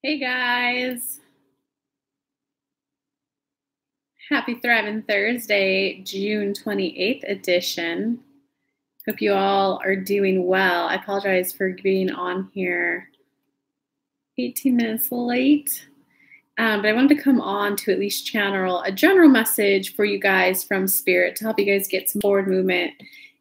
Hey guys, happy Thriving Thursday, June 28th edition. Hope you all are doing well. I apologize for being on here 18 minutes late, but I wanted to come on to at least channel a general message for you guys from Spirit to help you guys get some forward movement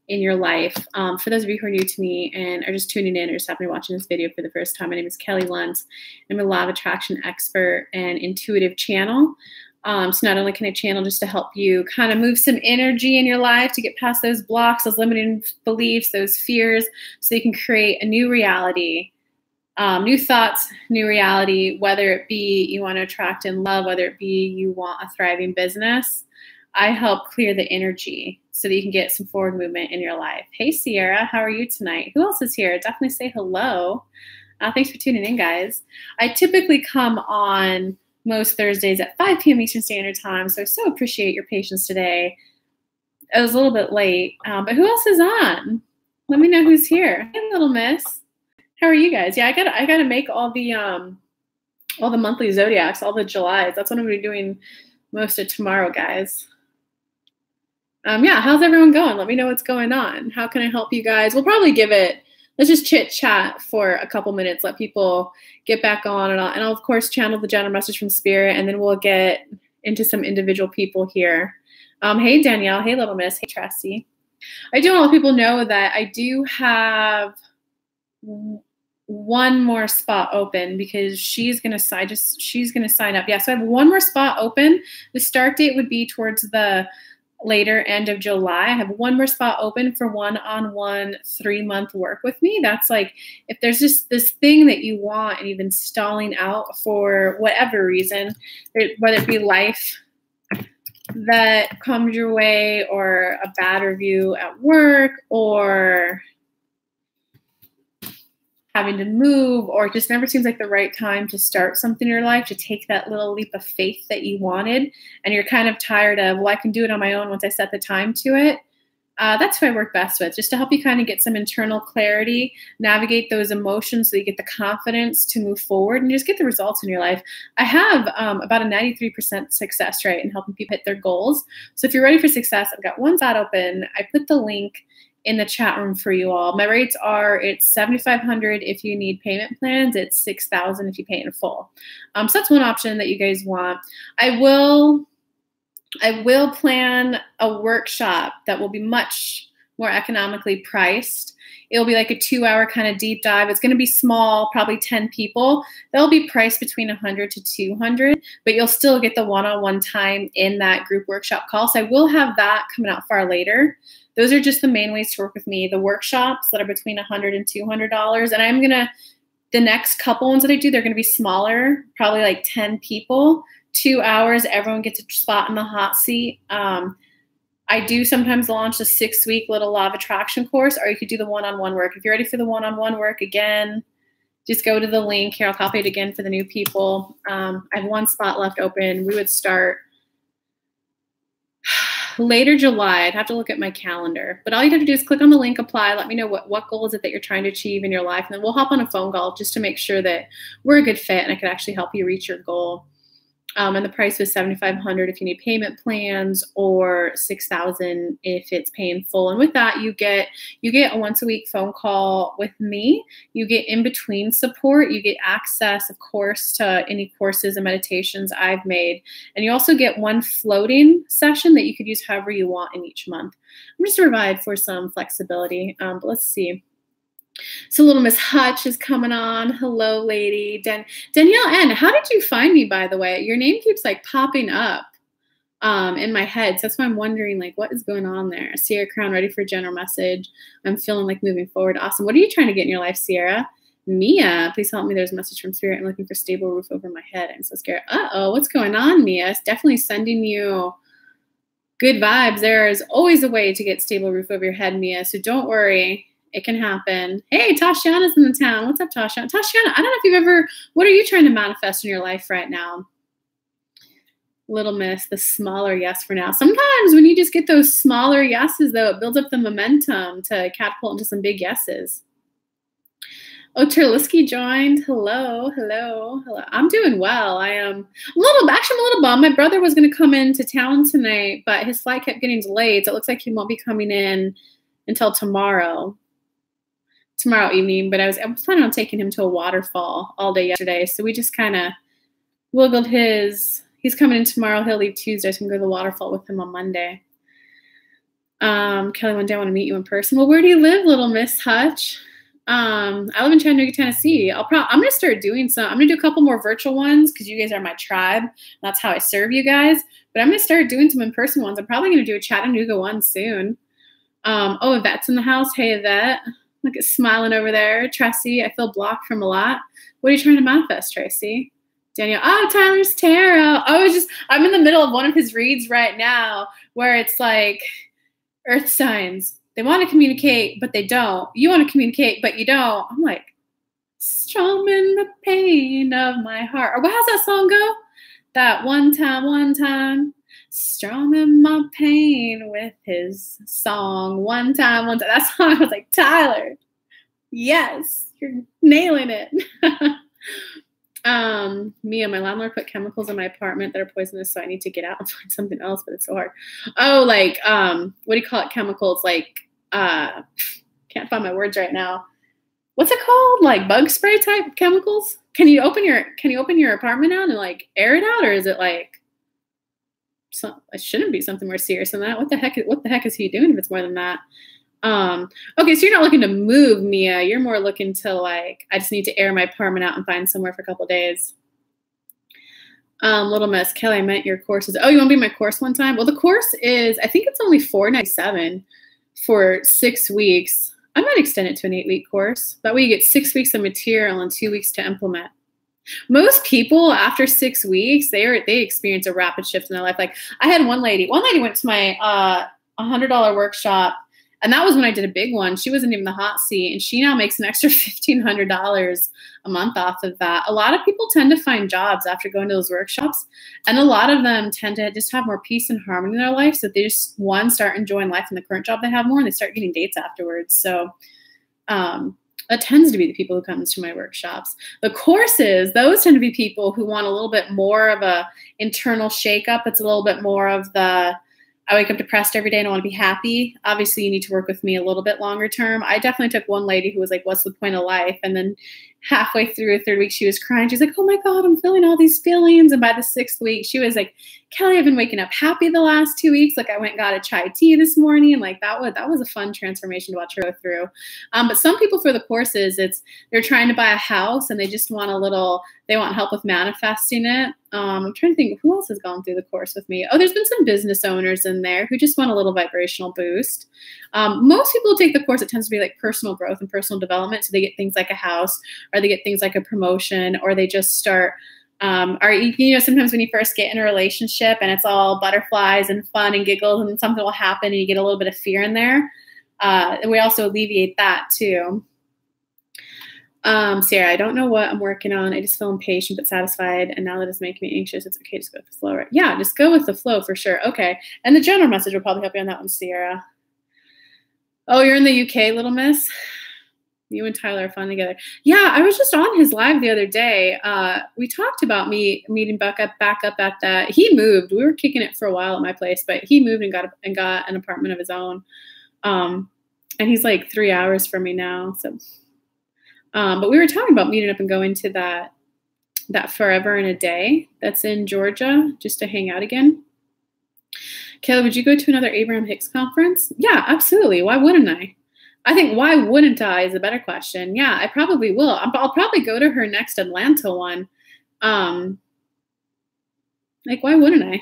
in your life. For those of you who are new to me and are just tuning in or just happen to be watching this video for the first time, my name is Kelly Lunt. I'm a law of attraction expert and intuitive channel. So not only can I channel just to help you kind of move some energy in your life to get past those blocks, those limiting beliefs, those fears, so you can create a new reality, new thoughts, new reality, whether it be you want to attract in love, whether it be you want a thriving business. I help clear the energy so that you can get some forward movement in your life. Hey, Sierra, how are you tonight? Who else is here? Definitely say hello. Thanks for tuning in, guys. I typically come on most Thursdays at 5 p.m. Eastern Standard Time, so I so appreciate your patience today. I was a little bit late, but who else is on? Let me know who's here. Hey, little miss. How are you guys? Yeah, I gotta make all the monthly zodiacs, all the Julys. That's what I'm gonna be doing most of tomorrow, guys. Yeah, how's everyone going? Let me know what's going on. How can I help you guys? We'll probably let's just chit chat for a couple minutes, let people get back on, and I'll of course channel the general message from Spirit, and then we'll get into some individual people here. Hey, Danielle. Hey, little miss. Hey, Tracy. I do want to let people know that I do have one more spot open because she's gonna sign up. Yeah, so I have one more spot open. The start date would be towards the later end of July. I have one more spot open for one-on-one 3-month work with me. That's like if there's just this thing that you want and you've been stalling out for whatever reason, whether it be life that comes your way or a bad review at work or having to move, or it just never seems like the right time to start something in your life, to take that little leap of faith that you wanted, and you're kind of tired of, well, I can do it on my own once I set the time to it. That's who I work best with, just to help you kind of get some internal clarity, navigate those emotions so you get the confidence to move forward and just get the results in your life. I have about a 93% success rate in helping people hit their goals. So if you're ready for success, I've got one spot open. I put the link in the chat room for you all. My rates are, it's $7,500 if you need payment plans. It's $6,000 if you pay in full. So that's one option that you guys want. I will plan a workshop that will be much more economically priced. It'll be like a 2-hour kind of deep dive. It's going to be small, probably 10 people. They'll be priced between $100 to $200, but you'll still get the one-on-one time in that group workshop call. So I will have that coming out far later. Those are just the main ways to work with me. The workshops that are between $100 and $200. And the next couple ones that I do, they're going to be smaller, probably like 10 people, 2 hours. Everyone gets a spot in the hot seat. I do sometimes launch a 6-week little law of attraction course, or you could do the one-on-one work. If you're ready for the one-on-one work, again, just go to the link here. I'll copy it again for the new people. I have one spot left open. We would start later July. I'd have to look at my calendar, but all you have to do is click on the link, apply, let me know what goal is it that you're trying to achieve in your life, and then we'll hop on a phone call just to make sure that we're a good fit and I could actually help you reach your goal. And the price was $7,500 if you need payment plans, or $6,000 if it's paying full. And with that, you get a once-a-week phone call with me. You get in-between support. You get access, of course, to any courses and meditations I've made. And you also get one floating session that you could use however you want in each month. I'm just to provide for some flexibility, but let's see. So little Miss Hutch is coming on. Hello, lady. Danielle N., how did you find me, by the way? Your name keeps like popping up in my head. So that's why I'm wondering, like, what is going on there? Sierra Crown, ready for a general message. I'm feeling like moving forward. Awesome. What are you trying to get in your life, Sierra? Mia, please help me. There's a message from Spirit. I'm looking for stable roof over my head. I'm so scared. Uh-oh, what's going on, Mia? It's definitely sending you good vibes. There is always a way to get stable roof over your head, Mia. So don't worry. It can happen. Hey, Tashiana's in the town. What's up, Tashiana? Tashiana, I don't know if what are you trying to manifest in your life right now? Little miss, the smaller yes for now. Sometimes when you just get those smaller yeses, though, it builds up the momentum to catapult into some big yeses. Oh, Terliski joined. Hello, hello, hello. I'm doing well. I'm a little bummed. My brother was going to come into town tonight, but his flight kept getting delayed. So it looks like he won't be coming in until tomorrow evening. But I was planning on taking him to a waterfall all day yesterday. So we just kind of wiggled he's coming in tomorrow. He'll leave Tuesday. So I can go to the waterfall with him on Monday. Kelly, one day I want to meet you in person. Well, where do you live, little Miss Hutch? I live in Chattanooga, Tennessee. I'm going to start doing I'm going to do a couple more virtual ones because you guys are my tribe. That's how I serve you guys. But I'm going to start doing some in-person ones. I'm probably going to do a Chattanooga one soon. Oh, Yvette's in the house. Hey, Yvette. Look at smiling over there. Tracy, I feel blocked from a lot. What are you trying to manifest, Tracy? Danielle, oh, Tyler's tarot. I'm in the middle of one of his reads right now where it's like earth signs. They want to communicate, but they don't. You want to communicate, but you don't. I'm like, strong in the pain of my heart. Or how's that song go? That one time, strong in my pain with his song. One time. That song, I was like, Tyler, yes, you're nailing it. Mia, my landlord put chemicals in my apartment that are poisonous, so I need to get out and find something else, but it's so hard. Oh, like, what do you call it? Chemicals, like, can't find my words right now. What's it called? Like bug spray type chemicals? Can you open your apartment out and like air it out, or is it like it shouldn't be something more serious than that? What the heck is he doing if it's more than that? Okay, so you're not looking to move, Mia. You're more looking to like, I just need to air my apartment out and find somewhere for a couple of days. Little Miss Kelly, I meant your courses. Oh, you want to be my course one time? Well, the course is, I think it's only $4.97 for 6 weeks. I might extend it to an 8-week course. That way you get 6 weeks of material and 2 weeks to implement. Most people after 6 weeks, they experience a rapid shift in their life. Like I had one lady went to my $100 workshop. And that was when I did a big one. She wasn't even the hot seat, and she now makes an extra $1,500 a month off of that. A lot of people tend to find jobs after going to those workshops, and a lot of them tend to just have more peace and harmony in their life. So they just, start enjoying life in the current job they have more, and they start getting dates afterwards. So that tends to be the people who comes to my workshops. The courses, those tend to be people who want a little bit more of a internal shakeup. It's a little bit more of the, I wake up depressed every day and I want to be happy. Obviously, you need to work with me a little bit longer term. I definitely took one lady who was like, what's the point of life? And then halfway through the 3rd week, she was crying. She's like, oh my God, I'm feeling all these feelings. And by the 6th week, she was like, Kelly, I've been waking up happy the last 2 weeks. Like I went and got a chai tea this morning. And like that was a fun transformation to watch her go through. But some people for the courses, they're trying to buy a house and they just want they want help with manifesting it. I'm trying to think who else has gone through the course with me. Oh, there's been some business owners in there who just want a little vibrational boost. Most people who take the course, it tends to be like personal growth and personal development. So they get things like a house, or they get things like a promotion, or they just start, sometimes when you first get in a relationship and it's all butterflies and fun and giggles and something will happen and you get a little bit of fear in there. And we also alleviate that too. Sarah, I don't know what I'm working on. I just feel impatient but satisfied. And now that it's making me anxious, it's okay to go with the flow. Right? Yeah, just go with the flow for sure. Okay. And the general message will probably help you on that one, Sierra. Oh, you're in the UK, little miss? You and Tyler are fun together. Yeah, I was just on his live the other day. We talked about me meeting back up at that. He moved. We were kicking it for a while at my place, but he moved and got an apartment of his own. And he's like 3 hours from me now. So, but we were talking about meeting up and going to that Forever in a Day that's in Georgia just to hang out again. Kelly, would you go to another Abraham Hicks conference? Yeah, absolutely. Why wouldn't I? I think why wouldn't I is a better question. Yeah, I probably will. I'll probably go to her next Atlanta one. Like, why wouldn't I?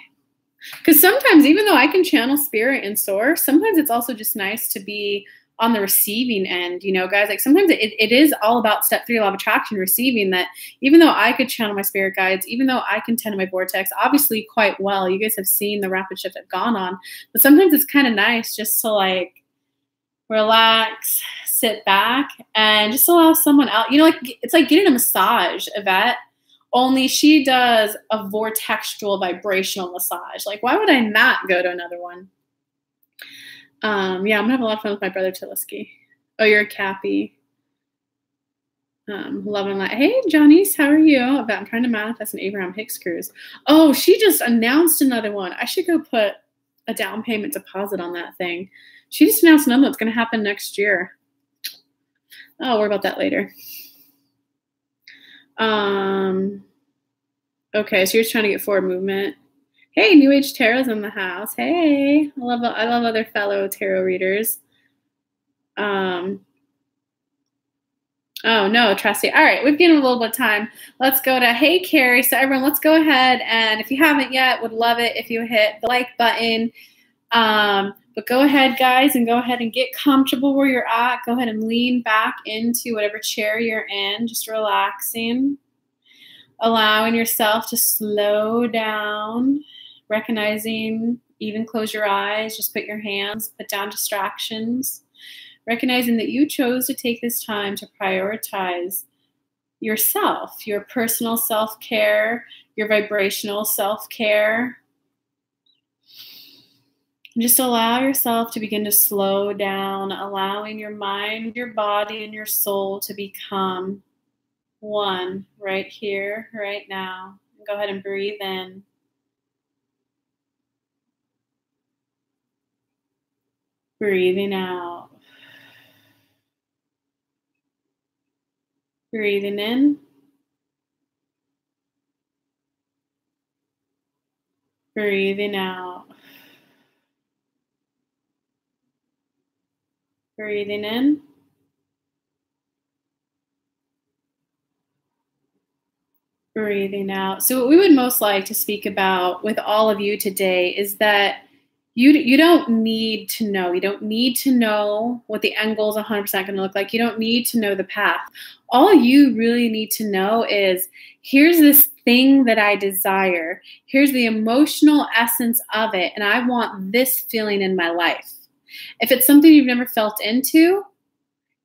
Because sometimes, even though I can channel spirit and source, sometimes it's also just nice to be on the receiving end, guys. Like sometimes it is all about step 3 law of attraction, receiving that. Even though I could channel my spirit guides, even though I can tend to my vortex, obviously quite well. You guys have seen the rapid shift I've gone on, but sometimes it's kind of nice just to like relax, sit back, and just allow someone else. Like it's like getting a massage, Yvette. Only she does a vortexual vibrational massage. Like, why would I not go to another one? Yeah, I'm gonna have a lot of fun with my brother Tiliski. Oh, you're a Cappy. Love and light. Hey, Johnny's, how are you? I'm trying to manifest an Abraham Hicks cruise. Oh, she just announced another one. I should go put a down payment deposit on that thing. She just announced another one. It's going to happen next year. I'll worry about that later. Okay, so you're trying to get forward movement. Hey, New Age Tarot's in the house. Hey, I love other fellow tarot readers. Oh, no, Trusty. All right, we've given a little bit of time. Let's go to Hey, Carrie. So, everyone, let's go ahead. And if you haven't yet, would love it if you hit the like button. But go ahead, guys, and go ahead and get comfortable where you're at. Go ahead and lean back into whatever chair you're in, just relaxing, allowing yourself to slow down, recognizing, even close your eyes, just put your hands, put down distractions. Recognizing that you chose to take this time to prioritize yourself, your personal self-care, your vibrational self-care. And just allow yourself to begin to slow down, allowing your mind, your body, and your soul to become one right here, right now. Go ahead and breathe in. Breathing out. Breathing in. Breathing out. Breathing in. Breathing out. So what we would most like to speak about with all of you today is that you don't need to know. You don't need to know what the end goal is 100% going to look like. You don't need to know the path. All you really need to know is, here's this thing that I desire. Here's the emotional essence of it, and I want this feeling in my life. If it's something you've never felt into,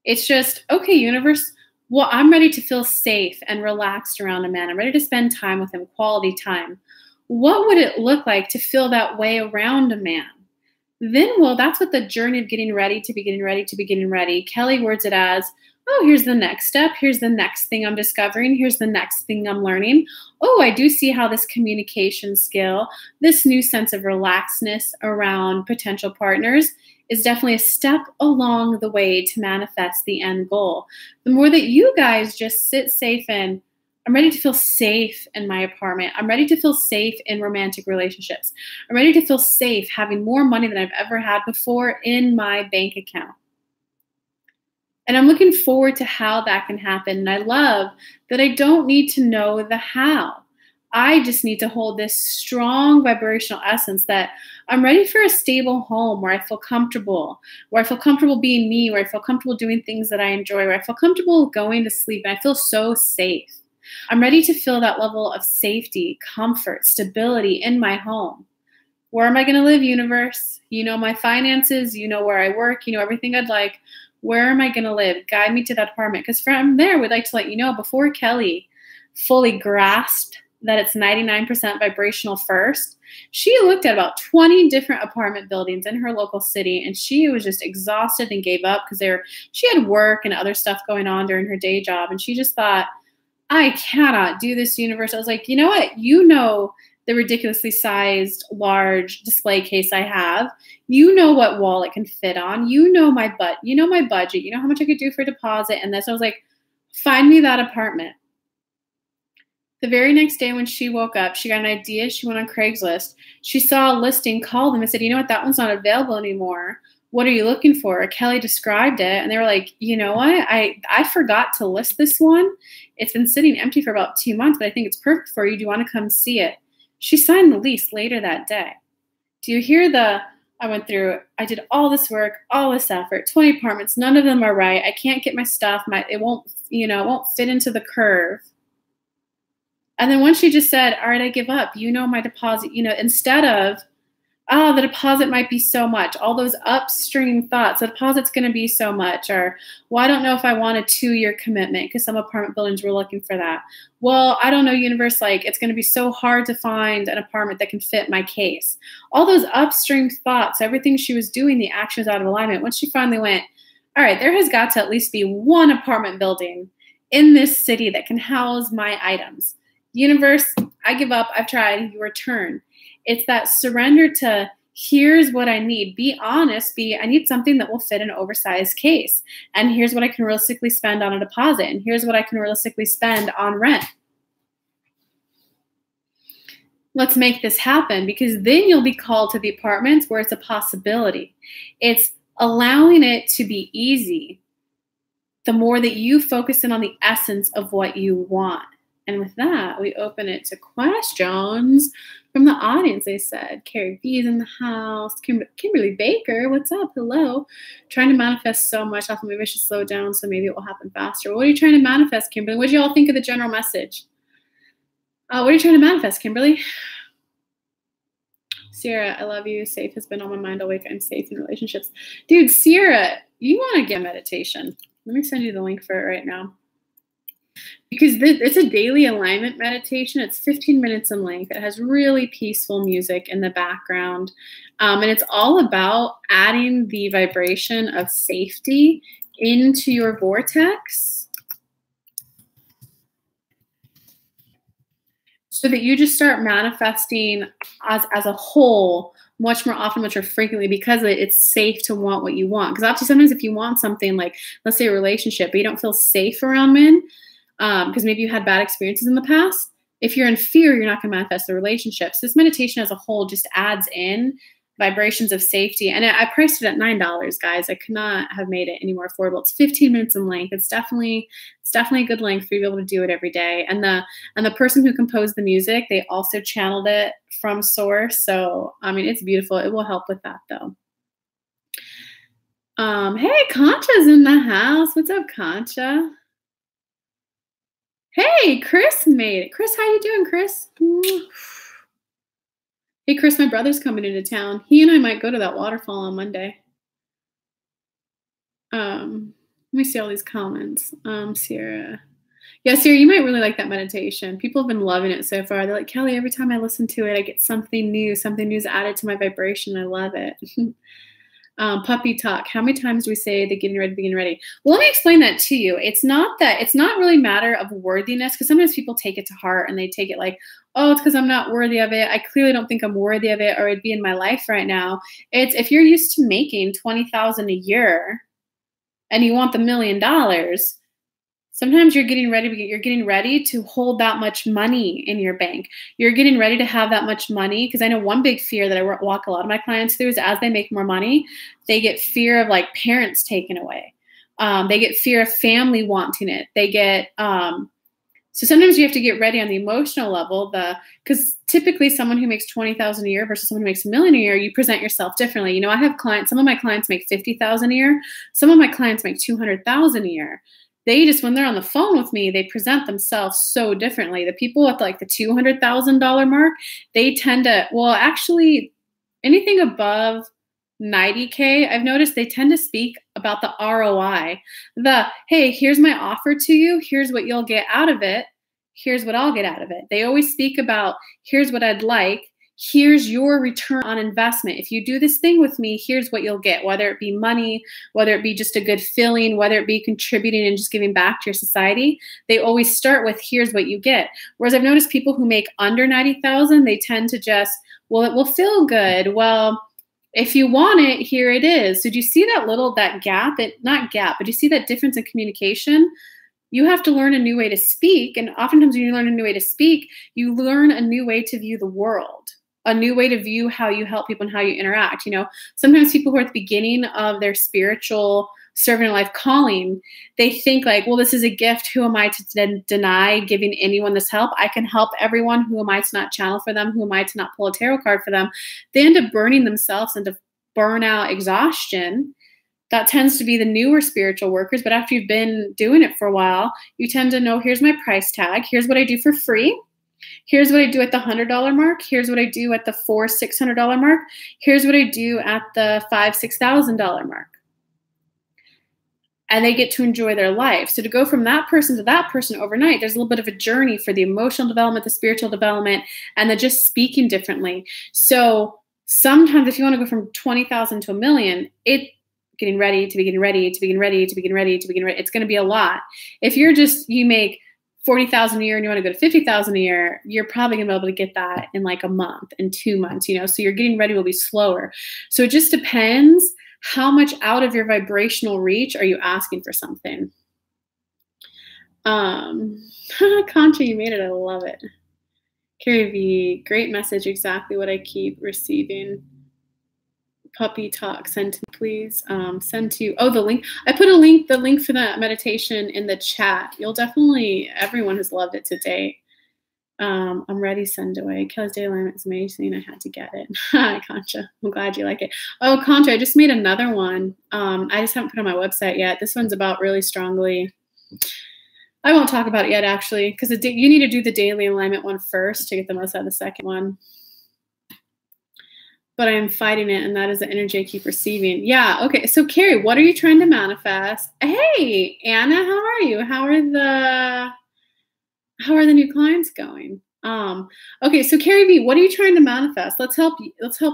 it's just, okay, universe, well, I'm ready to feel safe and relaxed around a man. I'm ready to spend time with him, quality time. What would it look like to feel that way around a man? Then, well, that's what the journey of getting ready to be getting ready to be getting ready. Kelly words it as, oh, here's the next step. Here's the next thing I'm discovering. Here's the next thing I'm learning. Oh, I do see how this communication skill, this new sense of relaxedness around potential partners is definitely a step along the way to manifest the end goal. The more that you guys just sit safe in, I'm ready to feel safe in my apartment. I'm ready to feel safe in romantic relationships. I'm ready to feel safe having more money than I've ever had before in my bank account. And I'm looking forward to how that can happen. And I love that I don't need to know the how. I just need to hold this strong vibrational essence that I'm ready for a stable home where I feel comfortable being me, where I feel comfortable doing things that I enjoy, where I feel comfortable going to sleep, and I feel so safe. I'm ready to feel that level of safety, comfort, stability in my home. Where am I going to live, universe? You know my finances, you know where I work, you know everything I'd like. Where am I going to live? Guide me to that apartment. Because from there, we'd like to let you know, before Kelly fully grasped that it's 99% vibrational first, she looked at about 20 different apartment buildings in her local city, and she was just exhausted and gave up because she had work and other stuff going on during her day job, and she just thought, I cannot do this, universe. I was like, you know what? You know the ridiculously sized, large display case I have. You know what wall it can fit on. You know my budget. You know how much I could do for a deposit and this. I was like, find me that apartment. The very next day when she woke up, she got an idea. She went on Craigslist. She saw a listing, called them and said, you know what? That one's not available anymore. What are you looking for? Kelly described it, and they were like, you know what? I forgot to list this one. It's been sitting empty for about 2 months, but I think it's perfect for you. Do you want to come see it? She signed the lease later that day. Do you hear I did all this work, all this effort, 20 apartments, none of them are right. I can't get my stuff. It won't fit into the curve. And then once she just said, all right, I give up. You know my deposit, instead of, oh, the deposit might be so much, all those upstream thoughts, the deposit's going to be so much, or, well, I don't know if I want a 2-year commitment because some apartment buildings were looking for that. Well, I don't know, universe, it's going to be so hard to find an apartment that can fit my case. All those upstream thoughts, everything she was doing, the actions out of alignment. Once she finally went, all right, there has got to at least be one apartment building in this city that can house my items. Universe, I give up. I've tried. Your turn. It's that surrender to here's what I need. Be honest. I need something that will fit an oversized case. And here's what I can realistically spend on a deposit. And here's what I can realistically spend on rent. Let's make this happen, because then you'll be called to the apartments where it's a possibility. It's allowing it to be easy. The more that you focus in on the essence of what you want. And with that, we open it to questions from the audience. They said, Carrie B's in the house. Kimberly Baker, what's up? Hello. Trying to manifest so much. I thought maybe I should slow down so maybe it will happen faster. What are you trying to manifest, Kimberly? What do you all think of the general message? What are you trying to manifest, Kimberly? Sierra, I love you. Safe has been on my mind all week. I'm safe in relationships. Dude, Sierra, you want to get meditation. Let me send you the link for it right now. Because it's a daily alignment meditation. It's 15 minutes in length. It has really peaceful music in the background. And it's all about adding the vibration of safety into your vortex so that you just start manifesting as a whole much more often, much more frequently, because it's safe to want what you want. Because obviously sometimes if you want something like, let's say a relationship, but you don't feel safe around men, because maybe you had bad experiences in the past, if you're in fear, you're not going to manifest the relationships. This meditation as a whole just adds in vibrations of safety. And I priced it at $9, guys. I could not have made it any more affordable. It's 15 minutes in length. It's definitely a good length for you to be able to do it every day. And the person who composed the music, they also channeled it from source. So, I mean, it's beautiful. It will help with that though. Hey, Concha's in the house. What's up, Concha? Hey, Chris made it. Chris, how you doing, Chris? Hey, Chris, my brother's coming into town. He and I might go to that waterfall on Monday. Let me see all these comments. Sierra. Yeah, Sierra, you might really like that meditation. People have been loving it so far. They're like, Kelly, every time I listen to it, I get something new's added to my vibration. I love it. Puppy talk. How many times do we say the getting ready? Well, let me explain that to you. It's not really a matter of worthiness, because sometimes people take it to heart and they take it like, oh, it's because I'm not worthy of it. I clearly don't think I'm worthy of it, or it'd be in my life right now. It's if you're used to making $20,000 a year and you want the $1 million, sometimes you're getting ready to hold that much money in your bank. You're getting ready to have that much money, because I know one big fear that I walk a lot of my clients through is as they make more money, they get fear of like parents taken away. They get fear of family wanting it. They get so sometimes you have to get ready on the emotional level, because typically someone who makes $20,000 a year versus someone who makes $1 million a year, you present yourself differently. You know, I have clients. Some of my clients make $50,000 a year. Some of my clients make $200,000 a year. They just, when they're on the phone with me, they present themselves so differently. The people at like the $200,000 mark, they tend to, well, actually anything above 90K, I've noticed they tend to speak about the ROI. Hey, here's my offer to you. Here's what you'll get out of it. Here's what I'll get out of it. They always speak about, here's what I'd like. Here's your return on investment. If you do this thing with me, here's what you'll get, whether it be money, whether it be just a good feeling, whether it be contributing and just giving back to your society. They always start with, here's what you get. Whereas I've noticed people who make under 90,000, they tend to just, well, it will feel good. Well, if you want it, here it is. So do you see that gap? Not gap, but do you see that difference in communication? You have to learn a new way to speak. And oftentimes when you learn a new way to speak, you learn a new way to view the world, a new way to view how you help people and how you interact. You know, sometimes people who are at the beginning of their spiritual serving life calling, they think like, well, this is a gift. Who am I to deny giving anyone this help? I can help everyone. Who am I to not channel for them? Who am I to not pull a tarot card for them? They end up burning themselves into burnout, exhaustion. That tends to be the newer spiritual workers. But after you've been doing it for a while, you tend to know, here's my price tag. Here's what I do for free. Here's what I do at the $100 mark. Here's what I do at the $600 mark. Here's what I do at the $6,000 mark. And they get to enjoy their life. So to go from that person to that person overnight, there's a little bit of a journey for the emotional development, the spiritual development, and the just speaking differently. So sometimes if you want to go from 20,000 to $1 million, getting ready to be getting ready to be getting ready to be getting ready to be getting ready. It's going to be a lot. If you're just, you make 40,000 a year and you want to go to 50,000 a year, you're probably going to be able to get that in like a month, in 2 months, you know, so your getting ready will be slower. So it just depends how much out of your vibrational reach are you asking for something. Concha, you made it. I love it. Carrie V, great message. Exactly what I keep receiving. Puppy talk, send to me, please. Send to, oh, the link. I put the link for that meditation in the chat. You'll definitely, everyone has loved it to date. I'm ready, send away. Kelly's Day Alignment is amazing. I had to get it. Hi, Concha. I'm glad you like it. Oh, Concha, I just made another one. I just haven't put it on my website yet. This one's about really strongly. I won't talk about it yet, actually, because you need to do the daily alignment one first to get the most out of the second one. But I'm fighting it, and that is the energy I keep receiving. Yeah, okay. So, Carrie, what are you trying to manifest? Hey, Anna, how are you? How are the new clients going? Okay, so Carrie V, what are you trying to manifest? Let's help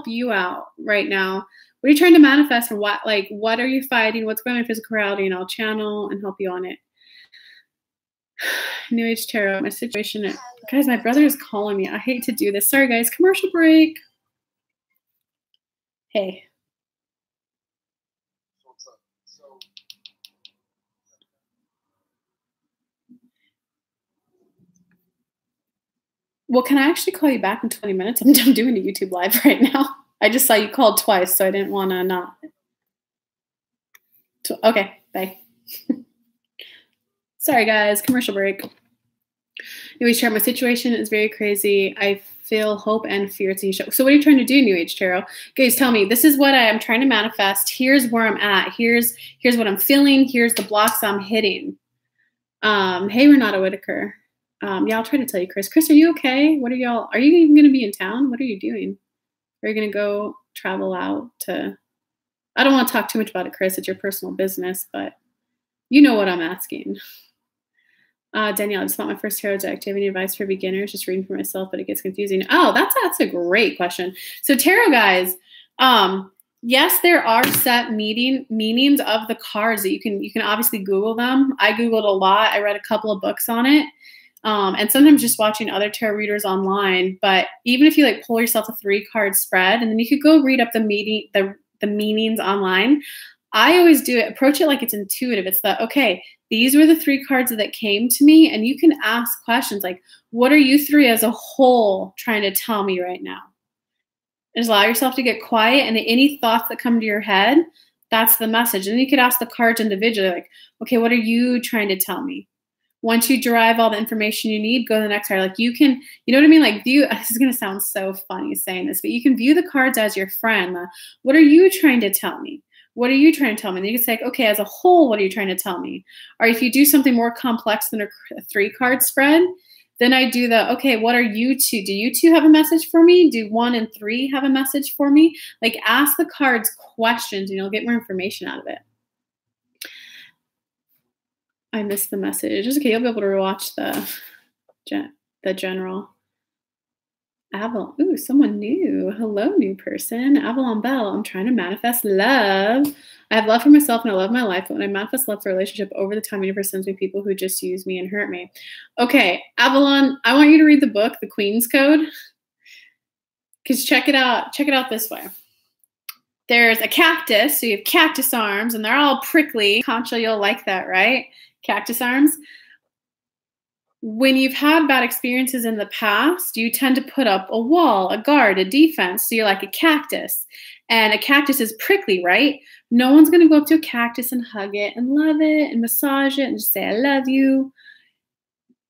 you out right now. What are you trying to manifest, and what are you fighting? What's going on in physical reality? And I'll channel and help you on it. New Age Tarot, my situation. Guys, my brother is calling me. I hate to do this. Sorry, guys. Commercial break. Hey. Well, can I actually call you back in 20 minutes? I'm doing a YouTube live right now. I just saw you called twice, so I didn't want to not. Okay, bye. Sorry, guys. Commercial break. New Age Tarot, my situation is very crazy. I feel hope and fear. So what are you trying to do, New Age Tarot? Guys, tell me. This is what I'm trying to manifest. Here's where I'm at. Here's what I'm feeling. Here's the blocks I'm hitting. Hey, Renata Whitaker. Yeah, I'll try to tell you, Chris. Chris, are you okay? Are you even going to be in town? What are you doing? Are you going to go travel out to, I don't want to talk too much about it, Chris. It's your personal business, but you know what I'm asking. Danielle, I just want my first tarot deck. Do you have any advice for beginners? Just reading for myself, but it gets confusing. Oh, that's a great question. So tarot guys, yes, there are set meanings of the cards that you can obviously Google them. I Googled a lot. I read a couple of books on it. And sometimes just watching other tarot readers online. But even if you pull yourself a 3-card spread, and then you could go read up the meanings online. I always approach it like it's intuitive. It's okay, these were the 3 cards that came to me, and you can ask questions like, what are you 3 as a whole trying to tell me right now? And just allow yourself to get quiet, and any thoughts that come to your head, that's the message. And then you could ask the cards individually, okay, what are you trying to tell me? Once you derive all the information you need, go to the next card. You can, you know what I mean? View, this is going to sound so funny saying this, but you can view the cards as your friend. What are you trying to tell me? What are you trying to tell me? And you can say, okay, as a whole, what are you trying to tell me? Or if you do something more complex than a 3-card spread, then I do okay, what are you 2? Do you 2 have a message for me? Do 1 and 3 have a message for me? Ask the cards questions and you'll get more information out of it. I missed the message. It's okay, you'll be able to rewatch the general. Avalon. Ooh, someone new. Hello, new person. Avalon Bell. I'm trying to manifest love. I have love for myself and I love my life, but when I manifest love for a relationship, over the time, universe sends me people who just use me and hurt me. Okay, Avalon, I want you to read the book, The Queen's Code. Because check it out. Check it out this way. There's a cactus, so you have cactus arms, and they're all prickly. Concha, you'll like that, right? Cactus arms. When you've had bad experiences in the past, you tend to put up a wall, a guard, a defense. So you're like a cactus. And a cactus is prickly, right? No one's going to go up to a cactus and hug it and love it and massage it and just say, I love you.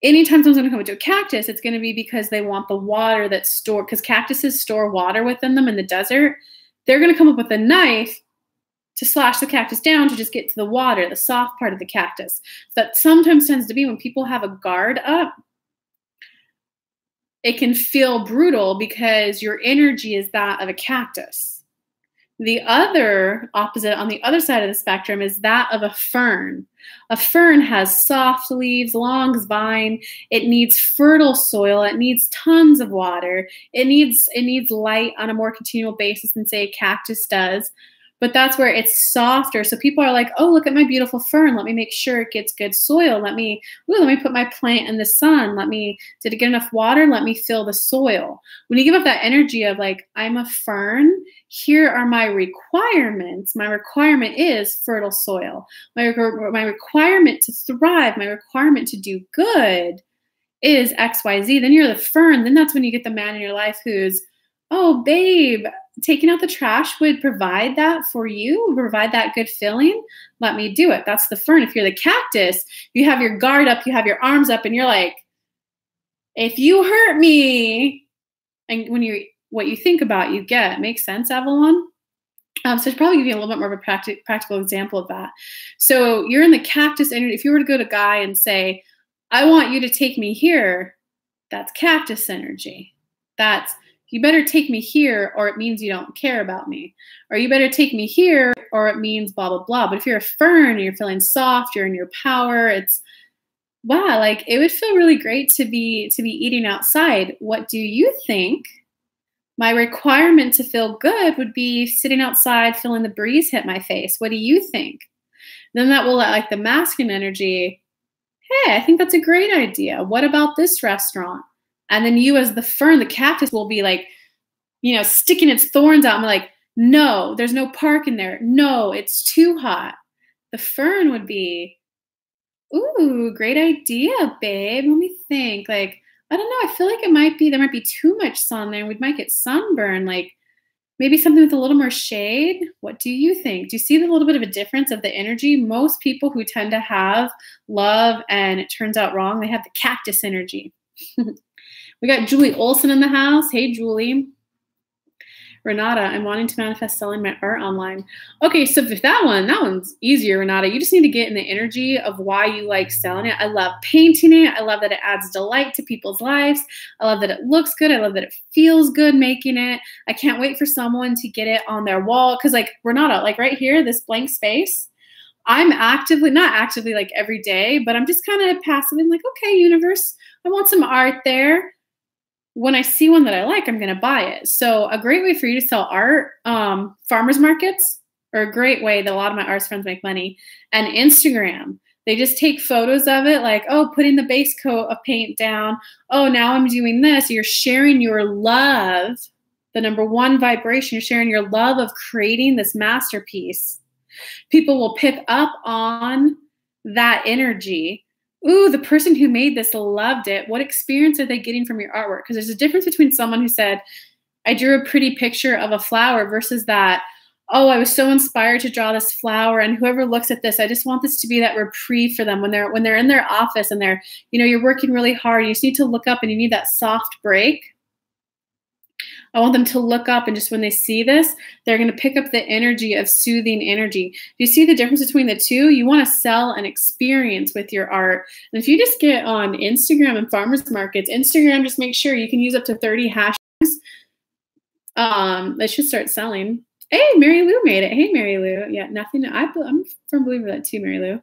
Anytime someone's going to come up to a cactus, it's going to be because they want the water that's stored, because cactuses store water within them in the desert. They're going to come up with a knife to slash the cactus down to just get to the water, the soft part of the cactus. That sometimes tends to be when people have a guard up, it can feel brutal because your energy is that of a cactus. The other opposite on the other side of the spectrum is that of a fern. A fern has soft leaves, long vine. It needs fertile soil. It needs tons of water. It needs light on a more continual basis than, say, a cactus does. but that's where it's softer. So people are like, oh, look at my beautiful fern. Let me make sure it gets good soil. Let me put my plant in the sun. Did it get enough water? Let me fill the soil. When you give up that energy of like, I'm a fern, here are my requirements. My requirement is fertile soil. My requirement to thrive, my requirement to do good is XYZ. Then you're the fern. Then that's when you get the man in your life who's, oh, babe, taking out the trash would provide that for you, provide that good feeling. Let me do it. That's the fern. If you're the cactus, you have your guard up, you have your arms up, and you're like, if you hurt me, and what you think about, you get. Makes sense, Avalon? So to probably give you a little bit more of a practical example of that. So you're in the cactus energy. If you were to go to a guy and say, I want you to take me here, that's cactus energy. That's, you better take me here or it means you don't care about me. Or you better take me here or it means blah, blah, blah. But if you're a fern and you're feeling soft, you're in your power, it's, wow, like it would feel really great to be eating outside. What do you think? My requirement to feel good would be sitting outside, feeling the breeze hit my face. What do you think? Then that will let like the masculine energy, hey, I think that's a great idea. What about this restaurant? And then you as the fern, the cactus will be like, sticking its thorns out and be like, no, there's no park in there. No, it's too hot. The fern would be, ooh, great idea, babe. Let me think. Like, I don't know. I feel like there might be too much sun there. We might get sunburn. Like maybe something with a little more shade. What do you think? Do you see the little bit of a difference of the energy? Most people who tend to have love and it turns out wrong, they have the cactus energy. We got Julie Olson in the house. Hey, Julie. Renata, I'm wanting to manifest selling my art online. Okay, so if that one's easier, Renata. You just need to get in the energy of why you like selling it. I love painting it. I love that it adds delight to people's lives. I love that it looks good. I love that it feels good making it. I can't wait for someone to get it on their wall. Because like Renata, like right here, this blank space, I'm not actively like every day, but I'm just kind of passive and like, okay, universe, I want some art there. When I see one that I like, I'm going to buy it. So a great way for you to sell art, farmers markets are a great way that a lot of my artist friends make money. And Instagram, they just take photos of it like, oh, putting the base coat of paint down. Oh, now I'm doing this. You're sharing your love, the number one vibration. You're sharing your love of creating this masterpiece. People will pick up on that energy. Ooh, the person who made this loved it. What experience are they getting from your artwork? Because there's a difference between someone who said, I drew a pretty picture of a flower versus that, oh, I was so inspired to draw this flower. And whoever looks at this, I just want this to be that reprieve for them when they're in their office and they're, you're working really hard. You just need to look up and you need that soft break. I want them to look up and just when they see this, they're going to pick up the energy of soothing energy. Do you see the difference between the two? You want to sell an experience with your art. And if you just get on Instagram and farmers markets, Instagram, just make sure you can use up to 30 hashtags. They should start selling. Hey, Mary Lou made it. Hey, Mary Lou. Yeah, nothing. I'm a firm believer of that too, Mary Lou.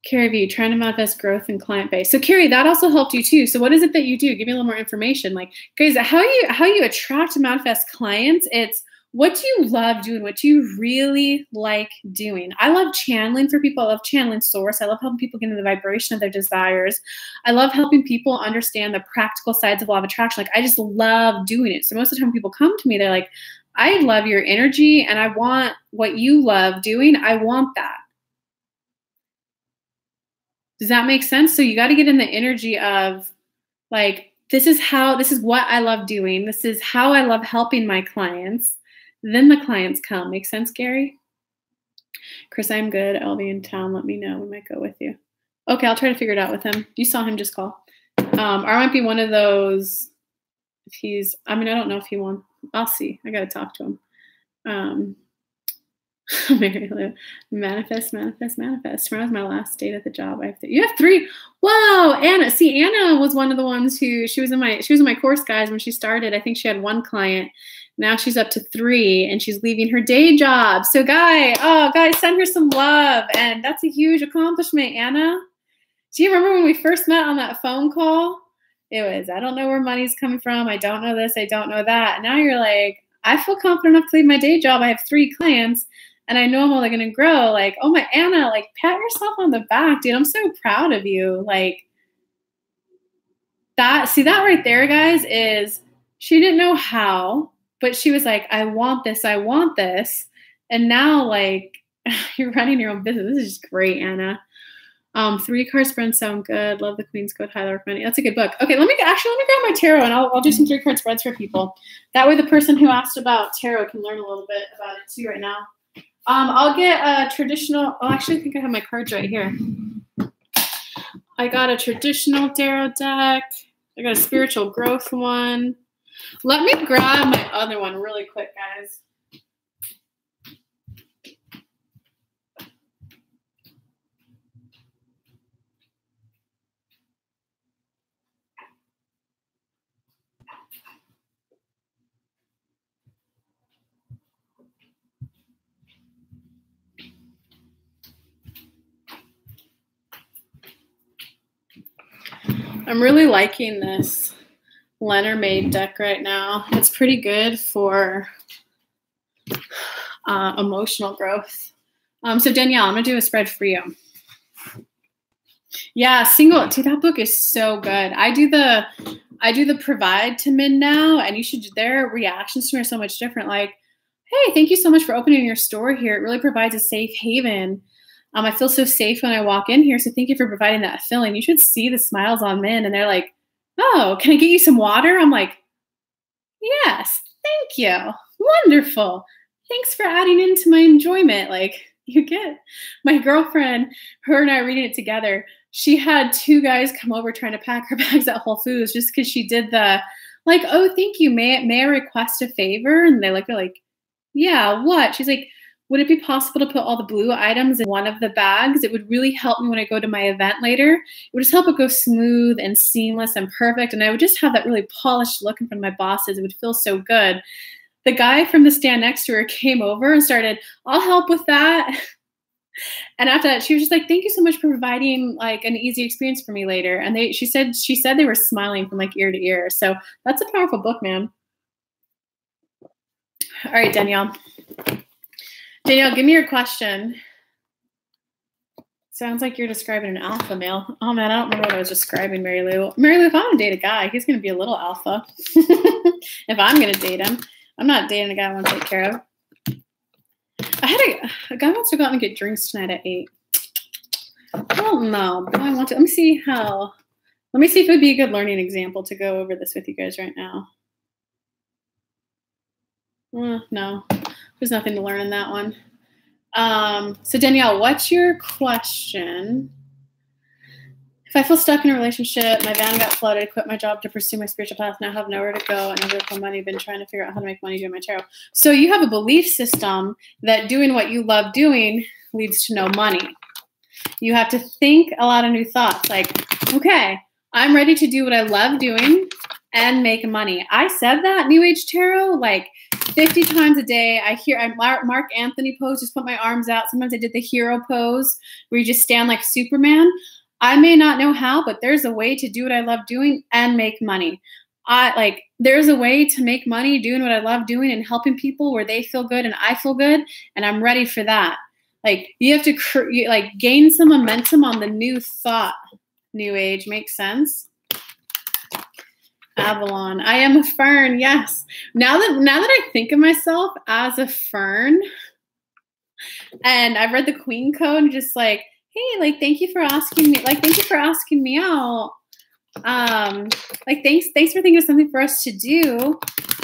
Carrie V, trying to manifest growth in client base. So Carrie, that also helped you too. So what is it that you do? Give me a little more information. Like, guys, how you attract and manifest clients, it's what do you love doing? What do you really like doing? I love channeling for people. I love channeling source. I love helping people get into the vibration of their desires. I love helping people understand the practical sides of law of attraction. Like, I just love doing it. So most of the time people come to me, they're like, I love your energy and I want what you love doing. I want that. Does that make sense? So you got to get in the energy of like, this is what I love doing. This is how I love helping my clients. Then the clients come. Make sense, Gary? Chris, I'm good. I'll be in town. Let me know. We might go with you. Okay, I'll try to figure it out with him. You saw him, just call. Or I might be one of those, I don't know if he won. I'll see. I got to talk to him. Mary Lou, manifest. Tomorrow's my last date at the job. You have 3. Wow, Anna. See, Anna was one of the ones who she was in my course, guys, when she started. I think she had 1 client. Now she's up to 3, and she's leaving her day job. So, guys, send her some love, and that's a huge accomplishment, Anna. Do you remember when we first met on that phone call? It was, I don't know where money's coming from. I don't know this. I don't know that. And now you're like, I feel confident enough to leave my day job. I have 3 clients and I know I'm only going to grow. Like, oh my Anna, like pat yourself on the back, dude. I'm so proud of you. Like that, see that right there, guys, is she didn't know how, but she was like, I want this. I want this. And now like you're running your own business. This is just great, Anna. 3 card spreads sound good. Love the Queen's Code. Highly recommend. That's a good book. Okay, let me grab my tarot and I'll do some 3 card spreads for people. That way the person who asked about tarot can learn a little bit about it too right now. I'll get a traditional, oh, actually I think I have my cards right here. I got a traditional tarot deck. I got a spiritual growth one. Let me grab my other one really quick, guys. I'm really liking this Lenormand deck right now. It's pretty good for emotional growth. So Danielle, I'm gonna do a spread for you. Yeah, single. Dude, that book is so good. I do the provide to men now, and you should. Their reactions to me are so much different. Like, hey, thank you so much for opening your store here. It really provides a safe haven. I feel so safe when I walk in here. So thank you for providing that feeling. You should see the smiles on men, and they're like, oh, can I get you some water? I'm like, yes, thank you. Wonderful. Thanks for adding into my enjoyment. Like, you get my girlfriend, her and I reading it together. She had 2 guys come over trying to pack her bags at Whole Foods just because she did the, like, oh, thank you. May I request a favor? And they're like, yeah, what? She's like, would it be possible to put all the blue items in one of the bags? It would really help me when I go to my event later. It would just help it go smooth and seamless and perfect. And I would just have that really polished look in front of my bosses. It would feel so good. The guy from the stand next to her came over and started, I'll help with that. And after that, she was just like, thank you so much for providing like an easy experience for me later. And she said they were smiling from like ear to ear. So that's a powerful book, man. All right, Danielle. Danielle, give me your question. Sounds like you're describing an alpha male. Oh man, I don't remember what I was describing, Mary Lou. Mary Lou, if I want to date a guy, he's going to be a little alpha. If I'm going to date him, I'm not dating a guy I want to take care of. I had a guy wants to go out and get drinks tonight at 8. I don't know, but I want to. Let me see if it would be a good learning example to go over this with you guys right now. No, there's nothing to learn in that one. So Danielle, what's your question? If I feel stuck in a relationship, my van got flooded, I quit my job to pursue my spiritual path, now have nowhere to go and nowhere for money, been trying to figure out how to make money doing my tarot. So you have a belief system that doing what you love doing leads to no money. You have to think a lot of new thoughts like, okay, I'm ready to do what I love doing and make money. I said that New Age Tarot like 50 times a day. I Mark Anthony pose, just put my arms out. Sometimes I did the hero pose where you just stand like Superman. I may not know how, but there's a way to do what I love doing and make money. There's a way to make money doing what I love doing and helping people where they feel good and I feel good, and I'm ready for that. Like, you have to gain some momentum on the new thought. New Age makes sense. Avalon. I am a fern. Yes. Now that I think of myself as a fern, and I've read the Queen Code, and just like, hey, like, thank you for asking me. Like, thank you for asking me out. Like, thanks for thinking of something for us to do.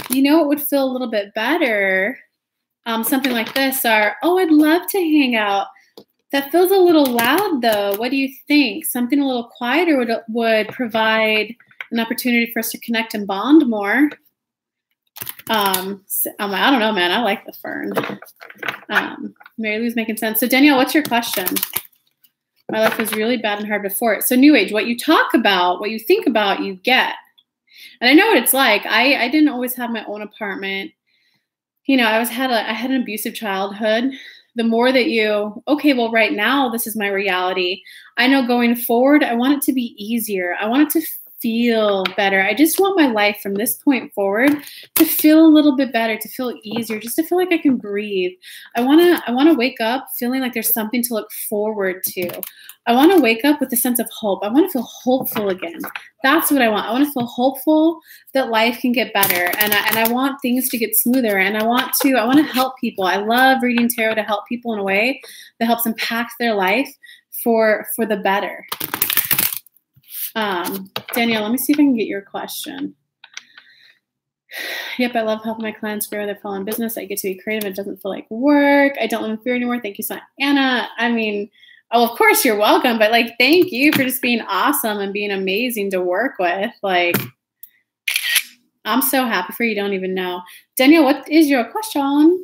You know, it would feel a little bit better. Something like this, or, oh, I'd love to hang out. That feels a little loud, though. What do you think? Something a little quieter would provide an opportunity for us to connect and bond more. I don't know, man. I like the fern. Mary Lou's making sense. So Danielle, what's your question? My life was really bad and hard before it. So New Age, what you talk about, what you think about, you get. And I know what it's like. I didn't always have my own apartment. You know, I had an abusive childhood. The more that okay, well, right now, this is my reality. I know going forward, I want it to be easier. I want it to feel better. I just want my life from this point forward to feel a little bit better, to feel easier, just to feel like I can breathe. I want to wake up feeling like there's something to look forward to. I want to wake up with a sense of hope. I want to feel hopeful again. That's what I want. I want to feel hopeful that life can get better, and I want things to get smoother, and I want to help people. I love reading tarot to help people in a way that helps impact their life for the better. Danielle, let me see if I can get your question. Yep, I love helping my clients grow their fall in business. I get to be creative. It doesn't feel like work. I don't live in fear anymore. Thank you so much, Anna. I mean, oh, of course you're welcome, but like, thank you for just being awesome and being amazing to work with. Like, I'm so happy for you. Don't even know. Danielle, what is your question?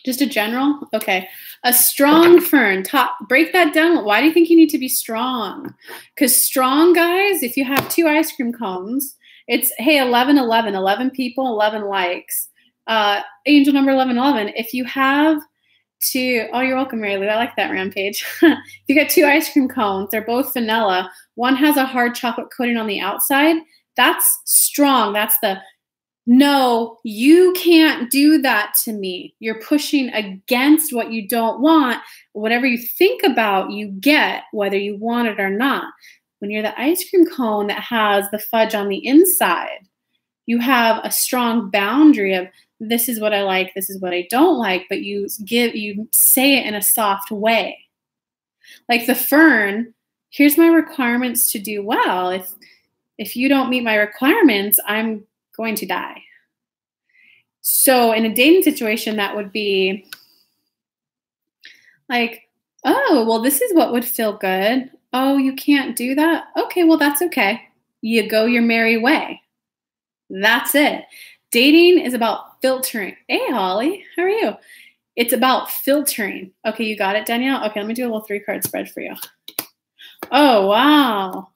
Just a general? Okay. A strong fern. Break that down. Why do you think you need to be strong? Because strong, guys, if you have 2 ice cream cones, it's, hey, 11, 11, 11 people, 11 likes. Angel number 11, 11. If you have 2, oh, you're welcome, Mary Lou. I like that, Rampage. If you got 2 ice cream cones, they're both vanilla. One has a hard chocolate coating on the outside. That's strong. That's the, no, you can't do that to me. You're pushing against what you don't want. Whatever you think about, you get, whether you want it or not. When you're the ice cream cone that has the fudge on the inside, you have a strong boundary of, this is what I like, this is what I don't like, but you say it in a soft way. Like the fern, here's my requirements to do well. If you don't meet my requirements, I'm going to die. So in a dating situation, that would be like, oh, well, this is what would feel good. Oh, you can't do that? Okay, well, that's okay. You go your merry way. That's it. Dating is about filtering. Hey, Holly, how are you? It's about filtering. Okay, you got it, Danielle? Okay, let me do a little 3-card spread for you. Oh, wow.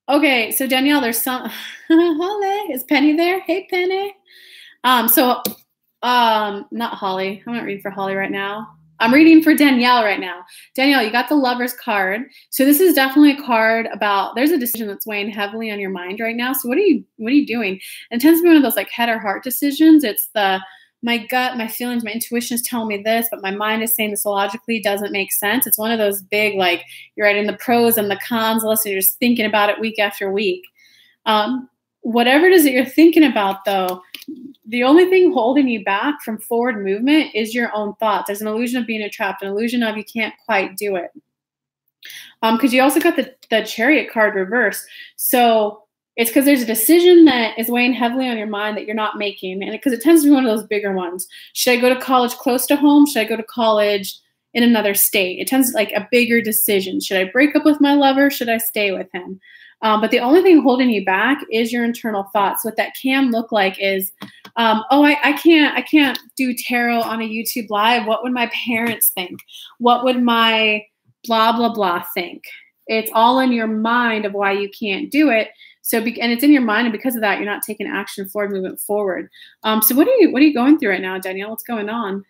Okay, so Danielle, there's some, Holly, is Penny there? Hey, Penny. Not Holly. I'm not reading for Holly right now. I'm reading for Danielle right now. Danielle, you got the Lover's card. So this is definitely a card about, there's a decision that's weighing heavily on your mind right now. So what are you doing? And it tends to be one of those like head or heart decisions. It's the, my gut, my feelings, my intuition is telling me this, but my mind is saying this logically doesn't make sense. It's one of those big, like, you're writing the pros and the cons list, and you're just thinking about it week after week. Whatever it is that you're thinking about, though, the only thing holding you back from forward movement is your own thoughts. There's an illusion of being trapped, an illusion of you can't quite do it. Because you also got the Chariot card reversed. So it's because there's a decision that is weighing heavily on your mind that you're not making. And because it tends to be one of those bigger ones. Should I go to college close to home? Should I go to college in another state? It tends to like a bigger decision. Should I break up with my lover? Should I stay with him? But the only thing holding you back is your internal thoughts. What that can look like is, I can't do tarot on a YouTube live. What would my parents think? What would my blah, blah, blah think? It's all in your mind of why you can't do it. So, and it's in your mind, and because of that, you're not taking action forward, movement forward. So what are you going through right now, Danielle? What's going on?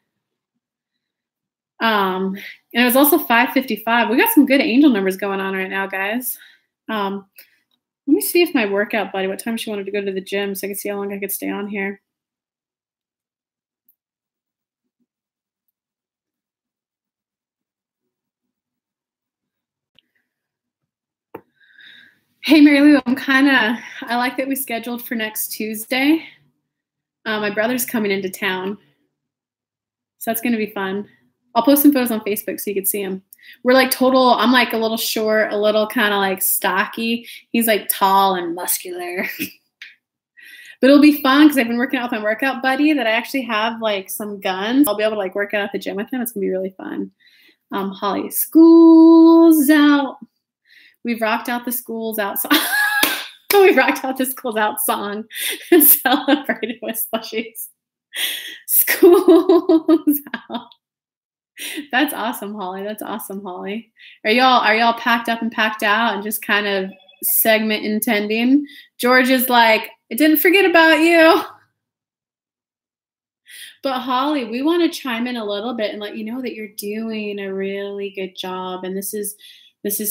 And it was also 5:55. We got some good angel numbers going on right now, guys. Let me see if my workout buddy, what time she wanted to go to the gym so I could see how long I could stay on here. Hey, Mary Lou, I like that we scheduled for next Tuesday. My brother's coming into town, so that's going to be fun. I'll post some photos on Facebook so you can see him. We're like total, I'm like a little short, a little kind of like stocky. He's like tall and muscular. But it'll be fun because I've been working out with my workout buddy that I actually have like some guns. I'll be able to like work out at the gym with him. It's going to be really fun. Holly, school's out. We've rocked out the school's out song. We've rocked out the school's out song and celebrated with slushies. School's out. That's awesome, Holly. That's awesome, Holly. Are y'all packed up and packed out and just kind of segment intending? George is like, I didn't forget about you. But Holly, we want to chime in a little bit and let you know that you're doing a really good job. And this is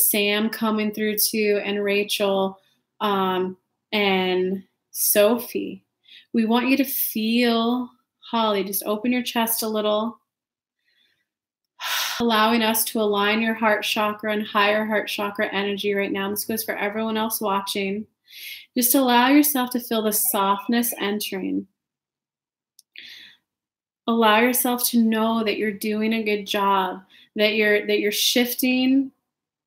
Sam coming through too, and Rachel. and Sophie. We want you to feel, Holly, just open your chest a little, allowing us to align your heart chakra and higher heart chakra energy right now. This goes for everyone else watching. Just allow yourself to feel the softness entering. Allow yourself to know that you're doing a good job, that you're shifting,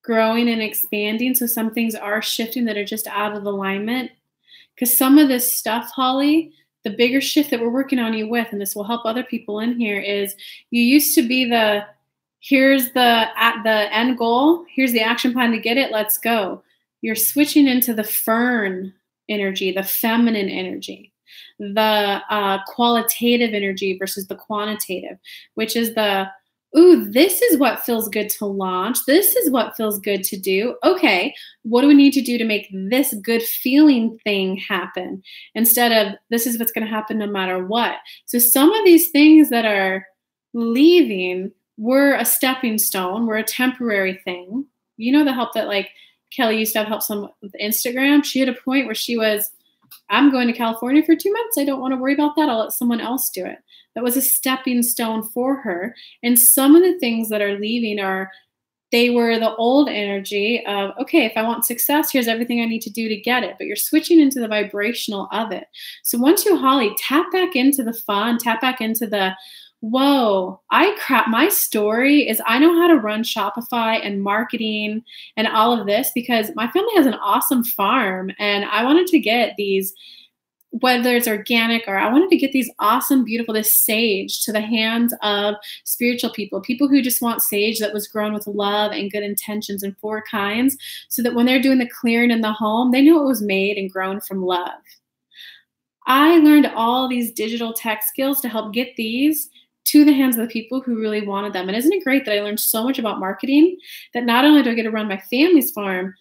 growing, and expanding. So some things are shifting that are just out of alignment. Because some of this stuff, Holly, the bigger shift that we're working on you with, and this will help other people in here, is you used to be here's the end goal, here's the action plan to get it, let's go. You're switching into the fern energy, the feminine energy, the qualitative energy versus the quantitative, which is this is what feels good to launch. This is what feels good to do. Okay, what do we need to do to make this good feeling thing happen? Instead of this is what's going to happen no matter what. So some of these things that are leaving were a stepping stone, were a temporary thing. You know, the help that like Kelly used to have help someone with Instagram. She had a point where she was, I'm going to California for 2 months. I don't want to worry about that. I'll let someone else do it. That was a stepping stone for her. And some of the things that are leaving they were the old energy of, okay, if I want success, here's everything I need to do to get it. But you're switching into the vibrational of it. So once you, Holly, tap back into the fun, tap back into the, whoa, my story is I know how to run Shopify and marketing and all of this because my family has an awesome farm and I wanted to get these, whether it's organic or I wanted to get these awesome, beautiful, this sage to the hands of spiritual people who just want sage that was grown with love and good intentions and 4 kinds so that when they're doing the clearing in the home, they know it was made and grown from love. I learned all these digital tech skills to help get these to the hands of the people who really wanted them. And isn't it great that I learned so much about marketing that not only do I get to run my family's farm,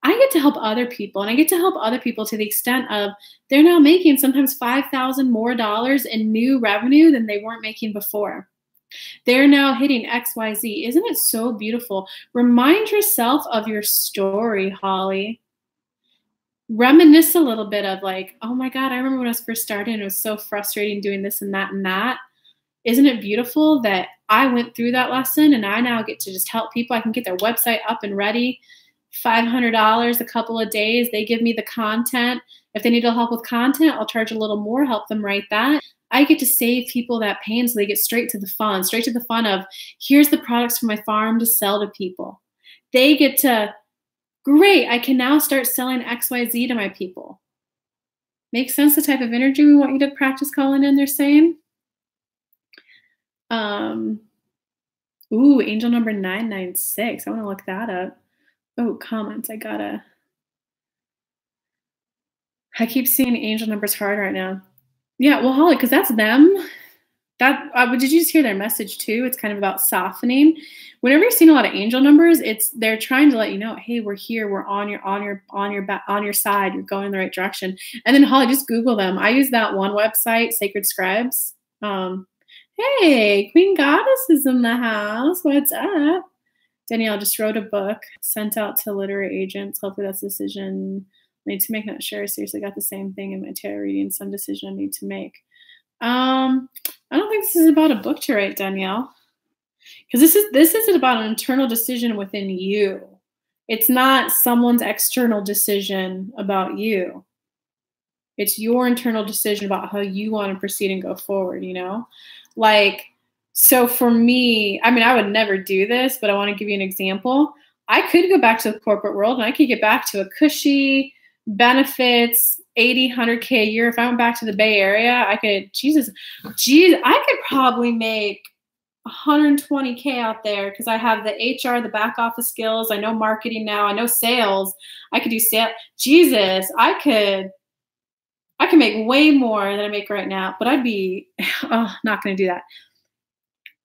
I get to help other people. And I get to help other people to the extent of they're now making sometimes $5,000 more in new revenue than they weren't making before. They're now hitting XYZ. Isn't it so beautiful? Remind yourself of your story, Holly. Reminisce a little bit of like, oh my God, I remember when I was first starting and it was so frustrating doing this and that and that. Isn't it beautiful that I went through that lesson and I now get to just help people? I can get their website up and ready. $500 a couple of days. They give me the content. If they need help with content, I'll charge a little more, help them write that. I get to save people that pain so they get straight to the fun of here's the products from my farm to sell to people. They get to, great, I can now start selling XYZ to my people. Make sense the type of energy we want you to practice calling in, they're saying? Angel number 996. I want to look that up. Oh, comments. I keep seeing angel numbers hard right now. Yeah, well, Holly, because that's them. Did you just hear their message too? It's kind of about softening. Whenever you're seeing a lot of angel numbers, they're trying to let you know, hey, we're here, we're on your side, you're going in the right direction. And then Holly, just Google them. I use that one website, Sacred Scribes. Hey, Queen Goddess is in the house. What's up? Danielle just wrote a book, sent out to literary agents. Hopefully that's a decision I need to make. Not sure. Seriously, got the same thing in my tarot reading. Some decision I need to make. I don't think this is about a book to write, Danielle. Because this is about an internal decision within you. It's not someone's external decision about you. It's your internal decision about how you want to proceed and go forward, you know? Like, so for me, I mean, I would never do this, but I want to give you an example. I could go back to the corporate world and I could get back to a cushy benefits, 80, 100K a year. If I went back to the Bay Area, I could, I could probably make 120K out there because I have the HR, the back office skills. I know marketing now. I know sales. I could do sales. Jesus, I could make way more than I make right now, but I'd be not going to do that.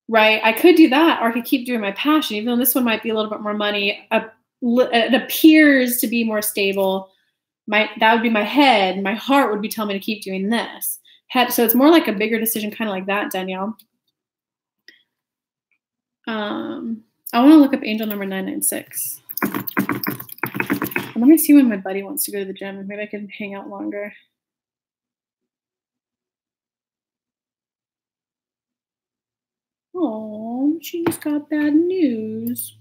Right? I could do that, or I could keep doing my passion, even though this one might be a little bit more money. It appears to be more stable. That would be my head. My heart would be telling me to keep doing this. So it's more like a bigger decision, kind of like that, Danielle. I want to look up angel number 996. I'm Let me see when my buddy wants to go to the gym, and maybe I can hang out longer. Oh, she just got bad news.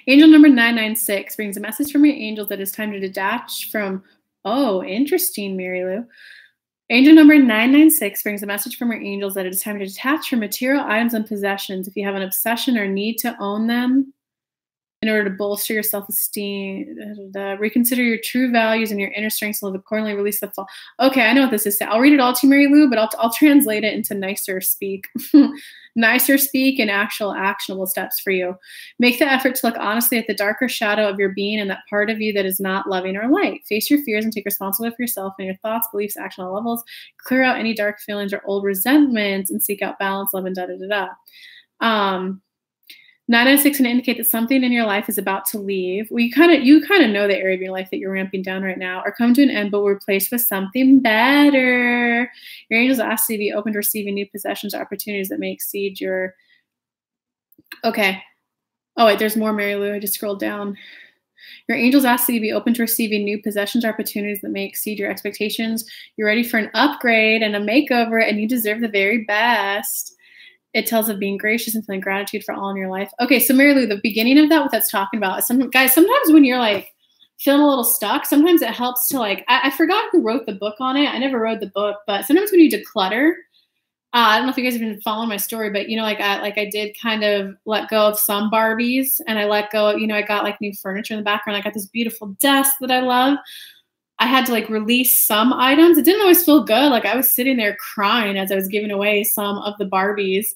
Angel number 996 brings a message from your angels that it's time to detach from. Oh, interesting, Mary Lou. Angel number 996 brings a message from your angels that it is time to detach from material items and possessions. If you have an obsession or need to own them in order to bolster your self-esteem, reconsider your true values and your inner strengths and live accordingly, release the fall. Okay, I know what this is. I'll read it all to you, Mary Lou, but I'll translate it into nicer speak. Nicer speak and actual actionable steps for you. Make the effort to look honestly at the darker shadow of your being and that part of you that is not loving or light. Face your fears and take responsibility for yourself and your thoughts, beliefs, action all levels. Clear out any dark feelings or old resentments and seek out balance, love, and da-da-da-da. 996 can indicate that something in your life is about to leave. Well, you kind of know the area of your life that you're ramping down right now, or come to an end, but we're replaced with something better. Your angels ask you to be open to receiving new possessions or opportunities that may exceed your. Okay. Oh wait, there's more, Mary Lou. I just scrolled down. Your angels ask you to be open to receiving new possessions or opportunities that may exceed your expectations. You're ready for an upgrade and a makeover, and you deserve the very best. It tells of being gracious and feeling gratitude for all in your life. Okay, so Mary Lou, the beginning of that, what that's talking about is sometimes when you're like feeling a little stuck, sometimes it helps to like, I forgot who wrote the book on it. I never wrote the book, but sometimes when you declutter, I don't know if you guys have been following my story, but I did kind of let go of some Barbies, and I let go of, I got like new furniture in the background. I got this beautiful desk that I love. I had to like release some items. It didn't always feel good. Like I was sitting there crying as I was giving away some of the Barbies.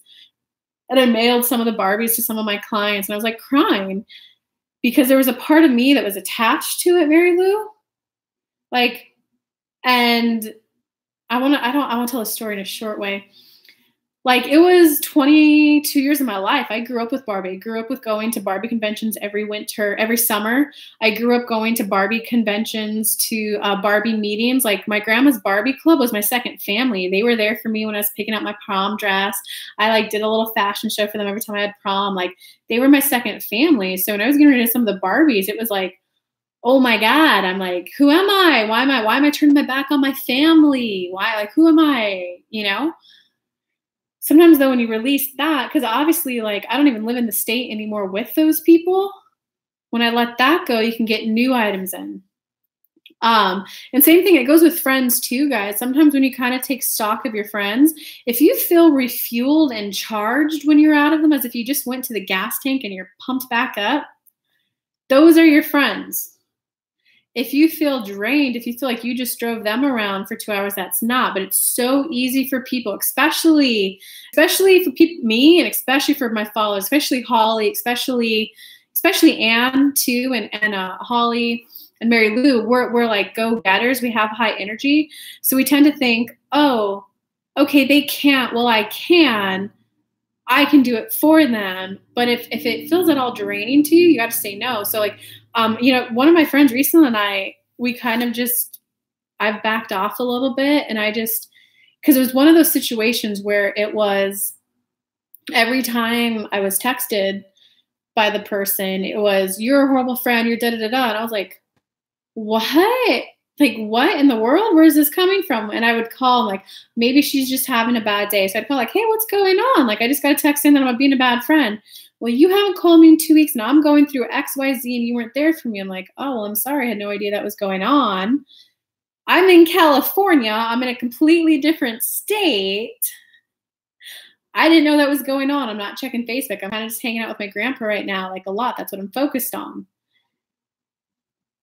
And I mailed some of the Barbies to some of my clients, and I was like crying because there was a part of me that was attached to it, Mary Lou. Like, and I want to tell a story in a short way. Like, it was 22 years of my life. I grew up with Barbie. I grew up with going to Barbie conventions every summer. I grew up going to Barbie conventions, to Barbie meetings. Like, my grandma's Barbie club was my second family. They were there for me when I was picking out my prom dress. I like did a little fashion show for them every time I had prom. Like, they were my second family. So when I was getting rid of some of the Barbies, it was like, oh my God, I'm like, who am I? Why am I turning my back on my family? Who am I? Sometimes though, when you release that, because obviously like I don't even live in the state anymore with those people, when I let that go, you can get new items in. And same thing, it goes with friends too, guys. Sometimes when you kind of take stock of your friends, if you feel refueled and charged when you're out of them, as if you just went to the gas tank and you're pumped back up, those are your friends. If you feel drained, if you feel like you just drove them around for 2 hours, that's not. But it's so easy for people, especially for me, and especially for my followers, especially Holly, especially Anne too, and Holly and Mary Lou. We're like go-getters. We have high energy, so we tend to think, oh, okay, they can't. Well, I can. I can do it for them. But if it feels at all draining to you, you got to say no. So like, one of my friends recently and I've backed off a little bit, and because it was one of those situations where it was every time I was texted by the person, it was, you're a horrible friend, you're da-da-da-da. And I was like, what? Like, what in the world? Where is this coming from? And I would call, like, maybe she's just having a bad day. So I'd call like, hey, what's going on? Like, I just got a text saying that I'm being a bad friend. Well, you haven't called me in 2 weeks. Now I'm going through X, Y, Z, and you weren't there for me. I'm like, oh, well, I'm sorry. I had no idea that was going on. I'm in California. I'm in a completely different state. I didn't know that was going on. I'm not checking Facebook. I'm kind of just hanging out with my grandpa right now, like a lot. That's what I'm focused on.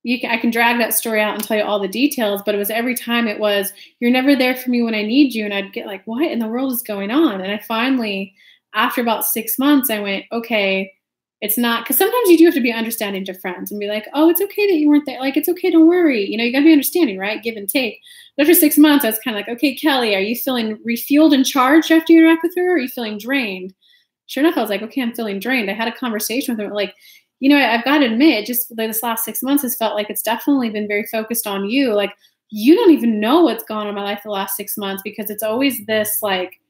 I can drag that story out and tell you all the details, but it was every time it was, you're never there for me when I need you. And I'd get like, what in the world is going on? And I finally, after about 6 months, I went, okay, it's not, because sometimes you do have to be understanding to friends and be like, oh, it's okay that you weren't there. Like, it's okay, don't worry. You got to be understanding, right? Give and take. But after 6 months, I was kind of like, okay, Kelly, are you feeling refueled and charged after you interact with her? Or are you feeling drained? Sure enough, I was like, okay, I'm feeling drained. I had a conversation with her, like, I've got to admit, just this last 6 months has felt like it's definitely been very focused on you. Like, you don't even know what's gone on in my life the last 6 months, because it's always this, like,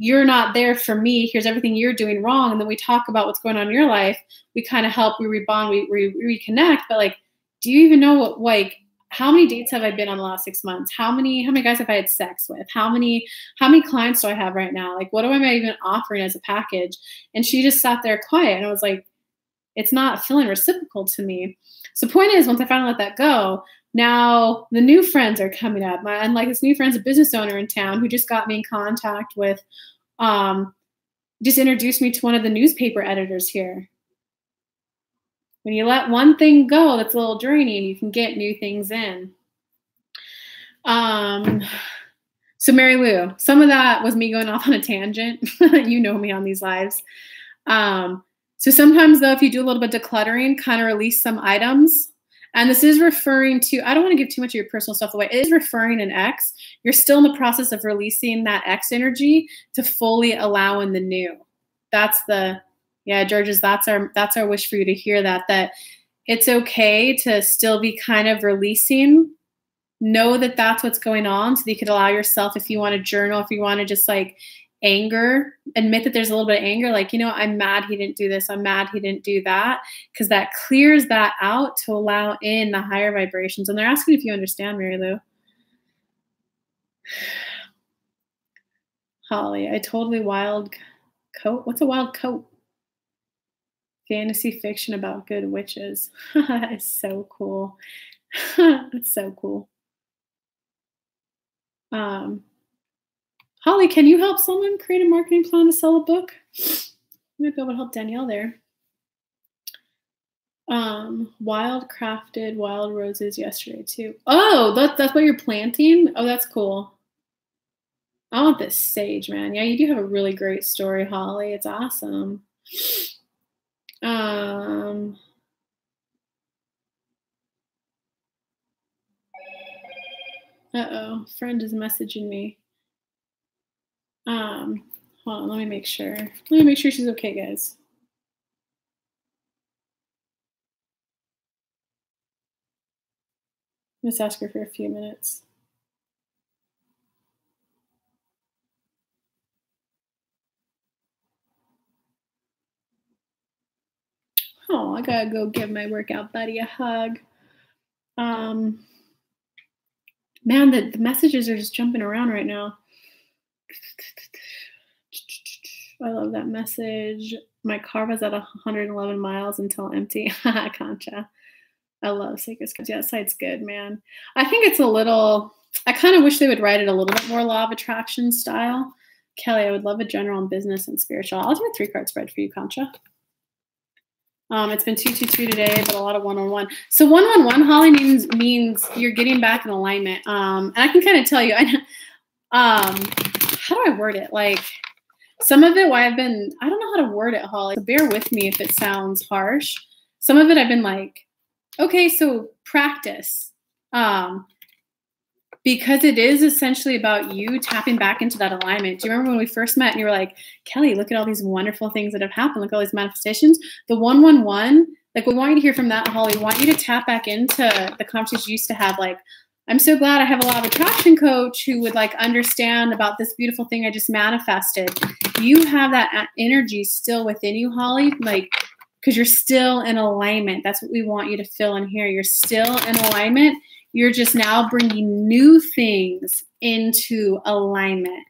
you're not there for me. Here's everything you're doing wrong. And then we talk about what's going on in your life. We kind of help, we rebond, we reconnect. But like, do you even know what, like, how many dates have I been on the last 6 months? How many guys have I had sex with? How many clients do I have right now? Like, what am I even offering as a package? And she just sat there quiet. And I was like, it's not feeling reciprocal to me. So point is, once I finally let that go, now the new friends are coming up. And like this new friend's a business owner in town who just got me in contact with, just introduced me to one of the newspaper editors here. When you let one thing go that's a little draining, you can get new things in. So Mary Lou, some of that was me going off on a tangent. You know me on these lives. So sometimes though, if you do a little bit of decluttering, kind of release some items. And this is referring to, I don't want to give too much of your personal stuff away. It is referring an ex. You're still in the process of releasing that ex energy to fully allow in the new. That's the, yeah, Georges, that's our wish for you to hear that it's okay to still be kind of releasing. Know that that's what's going on so that you could allow yourself, if you want to journal, if you want to just like anger, admit that there's a little bit of anger, like, you know, I'm mad he didn't do this. I'm mad he didn't do that, because that clears that out to allow in the higher vibrations. And they're asking if you understand, Mary Lou. Holly, I totally wild coat. What's a wild coat? Fantasy fiction about good witches. That is so cool. That's so cool. Holly, can you help someone create a marketing plan to sell a book? You might be able to help Danielle there. Wild crafted wild roses yesterday too. Oh, that's what you're planting? Oh, that's cool. I want this sage, man. Yeah, you do have a really great story, Holly. It's awesome. Uh-oh, friend is messaging me. Hold on, let me make sure. Let me make sure she's okay, guys. Let's ask her for a few minutes. Oh, I gotta go give my workout buddy a hug. Man, the messages are just jumping around right now. I love that message. My car was at 111 miles until empty. Concha. I love Sacred Skies. Yeah, that site's good, man. I think it's a little, I kind of wish they would write it a little bit more law of attraction style. Kelly, I would love a general and business and spiritual. I'll do a 3-card spread for you, Concha. It's been 222 today, but a lot of 111. So 111, Holly, means you're getting back in alignment. And I can kind of tell you, how do I word it? Like some of it, I don't know how to word it, Holly. So bear with me if it sounds harsh. Some of it I've been like, okay, so practice. Because it is essentially about you tapping back into that alignment. Do you remember when we first met and you were like, Kelly, look at all these wonderful things that have happened. Look at all these manifestations. The 111, like we want you to hear from that, Holly. We want you to tap back into the conversation you used to have. Like, I'm so glad I have a law of attraction coach who would like understand about this beautiful thing I just manifested. You have that energy still within you, Holly, like, because you're still in alignment. That's what we want you to feel in here. You're still in alignment. You're just now bringing new things into alignment.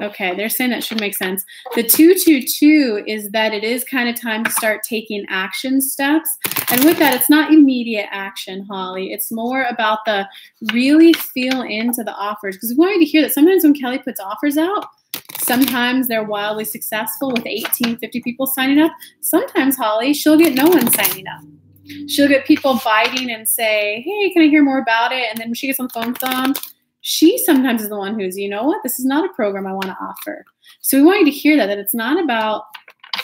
Okay, they're saying that should make sense. The 222 is that it is kind of time to start taking action steps. And with that, it's not immediate action, Holly. It's more about the really feel into the offers. Because we want you to hear that sometimes when Kelly puts offers out, sometimes they're wildly successful with 18, 50 people signing up. Sometimes, Holly, she'll get no one signing up. She'll get people biting and say, hey, can I hear more about it? And then when she gets on the phone with them, she sometimes is the one who's, you know what, this is not a program I want to offer. So we want you to hear that it's not about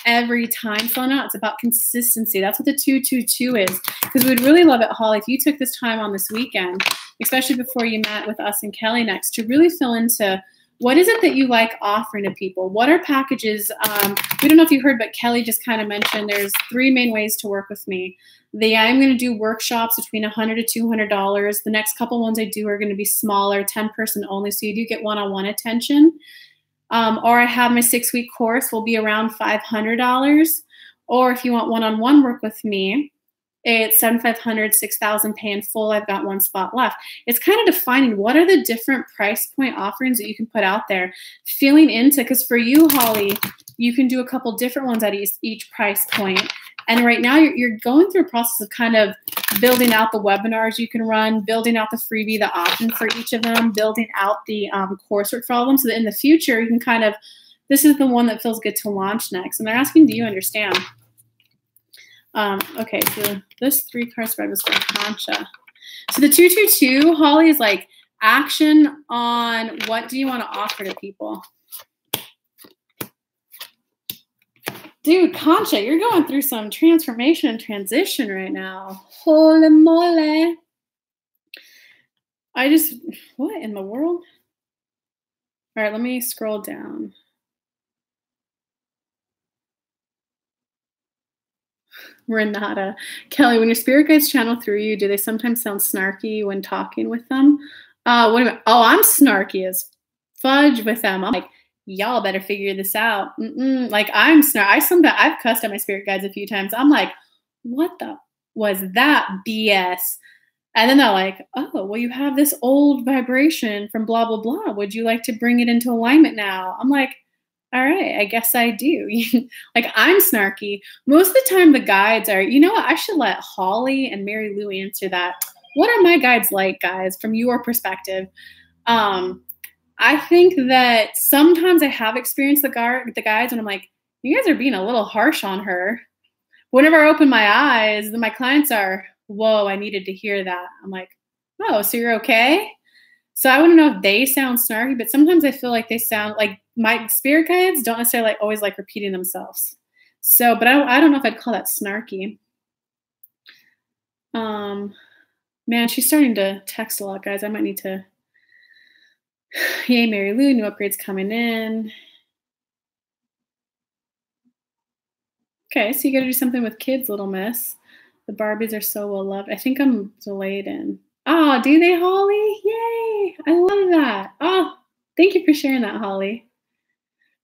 every time selling out. It's about consistency. That's what the 222 is. Because we'd really love it, Holly, if you took this time on this weekend, especially before you met with us and Kelly next, to really fill into What is it that you like offering to people? What are packages? We don't know if you heard, but Kelly just kind of mentioned there's 3 main ways to work with me. I'm going to do workshops between $100 to $200. The next couple ones I do are going to be smaller, 10-person only, so you do get one-on-one attention. Or I have my 6-week course will be around $500. Or if you want one-on-one work with me, it's $7,500, $6,000 pay in full. I've got 1 spot left. It's kind of defining what are the different price point offerings that you can put out there, feeling into, because for you, Holly, you can do a couple different ones at each price point. And right now you're going through a process of kind of building out the webinars you can run, building out the freebie, the option for each of them, building out the coursework for all of them, so that in the future you can kind of, this is the one that feels good to launch next. And they're asking, do you understand? Okay, so this 3-card spread was for Concha. So the 222, Holly, is like action on what do you want to offer to people. Dude, Concha, you're going through some transformation and transition right now. Holy moly. What in the world? All right, let me scroll down. Renata. Kelly, when your spirit guides channel through you, do they sometimes sound snarky when talking with them? What do you mean? Oh, I'm snarky as fudge with them. I'm like, y'all better figure this out. Like I'm I've cussed at my spirit guides a few times. I'm like, what the was that BS? And then they're like, oh, well, you have this old vibration from blah, blah, blah. Would you like to bring it into alignment now? I'm like, all right, I guess I do. Like I'm snarky. Most of the time the guides are, you know what? I should let Holly and Mary Lou answer that. What are my guides like, guys, from your perspective? I think that sometimes I have experienced the guides and I'm like, you guys are being a little harsh on her. Whenever I open my eyes, then my clients are, whoa, I needed to hear that. I'm like, oh, so you're okay? So I wouldn't know if they sound snarky, but sometimes I feel like they sound like my spirit guides don't necessarily always like repeating themselves. So, but I don't know if I'd call that snarky. Man, she's starting to text a lot, guys. I might need to. Yay, Mary Lou, new upgrades coming in. Okay, so you got to do something with kids, little miss. The Barbies are so well loved. I think I'm delayed in. Oh, do they, Holly? Yay! I love that. Oh, thank you for sharing that, Holly.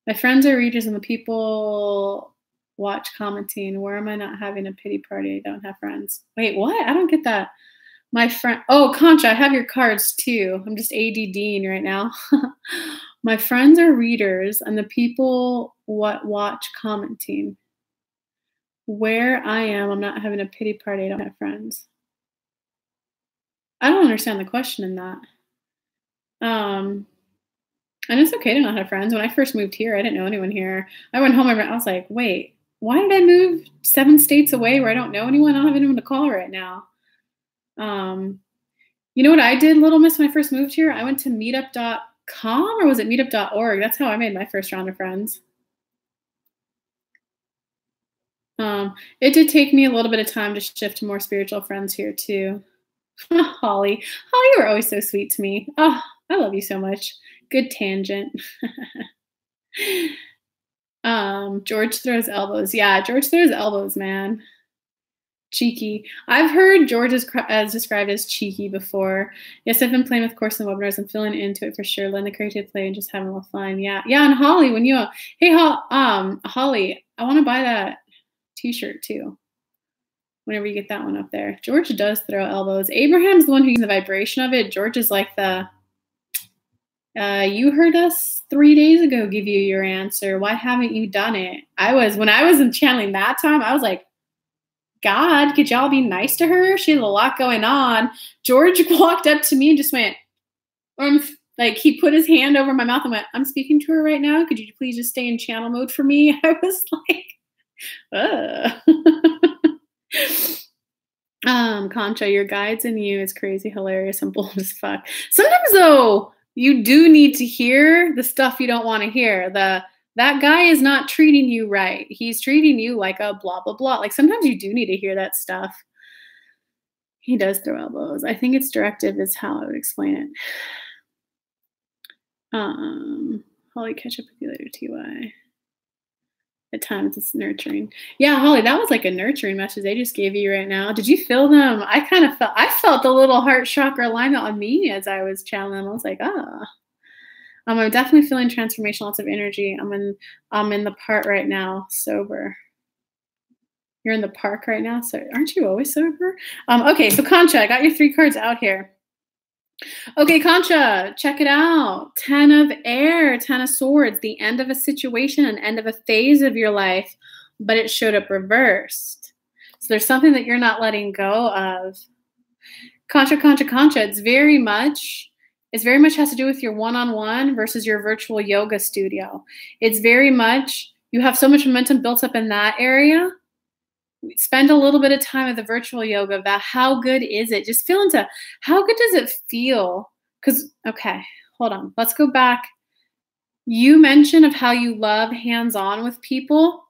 My friends are readers and the people watch commenting. Where am I not having a pity party? I don't have friends. Wait, what? I don't get that. My friend, oh, Concha, I have your cards too. I'm just ADDing right now. My friends are readers and the people watch commenting. Where I am, I'm not having a pity party. I don't have friends. I don't understand the question in that. And it's okay to not have friends. When I first moved here, I didn't know anyone here. I went home and I was like, wait, why did I move 7 states away where I don't know anyone? I don't have anyone to call right now. You know what I did, Little Miss, when I first moved here? I went to meetup.com or was it meetup.org? That's how I made my first round of friends. It did take me a little bit of time to shift to more spiritual friends here too. Holly, you were always so sweet to me. Oh, I love you so much. Good tangent. George throws elbows. Yeah, George throws elbows, man. Cheeky. I've heard George as described as cheeky before. Yes, I've been playing with course and webinars. I'm feeling into it for sure. Learn the creative play and just having a little fun. Yeah. And Holly, hey, Holly, I want to buy that t-shirt too. Whenever you get that one up there. George does throw elbows. Abraham's the one who uses the vibration of it. George is like you heard us 3 days ago give you your answer. Why haven't you done it? When I was in channeling that time, I was like, God, could y'all be nice to her? She had a lot going on. George walked up to me and just went, like he put his hand over my mouth and went, I'm speaking to her right now. Could you please just stay in channel mode for me? I was like, Concha, your guides and you is crazy, hilarious, and bold as fuck. Sometimes though, you do need to hear the stuff you don't want to hear. That guy is not treating you right. He's treating you like a blah, blah, blah. Like sometimes you do need to hear that stuff. He does throw elbows. I think it's directive is how I would explain it. Holly, catch up with you later, TY. At times it's nurturing. Yeah, Holly, that was like a nurturing message they just gave you right now. Did you feel them? I felt the little heart chakra alignment on me as I was channeling. I was like, ah. I'm definitely feeling transformation, lots of energy. I'm in the part right now, sober. You're in the park right now, so aren't you always sober? Okay, so Concha, I got your 3 cards out here. Okay, Concha, check it out. 10 of air, 10 of swords, the end of a situation, an end of a phase of your life, but it showed up reversed. So there's something that you're not letting go of. Concha, it's very much has to do with your one-on-one versus your virtual yoga studio. It's very much, you have so much momentum built up in that area. Spend a little bit of time at the virtual yoga about how good is it? Just feel into how good does it feel? Because, okay, hold on. Let's go back. You mentioned of how you love hands-on with people.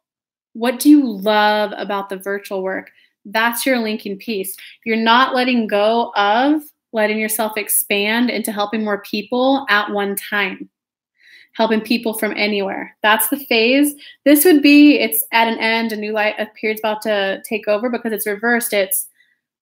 What do you love about the virtual work? That's your linking piece. You're not letting go of letting yourself expand into helping more people at one time. Helping people from anywhere. That's the phase. This would be, it's at an end, a new light, a period's about to take over because it's reversed. It's,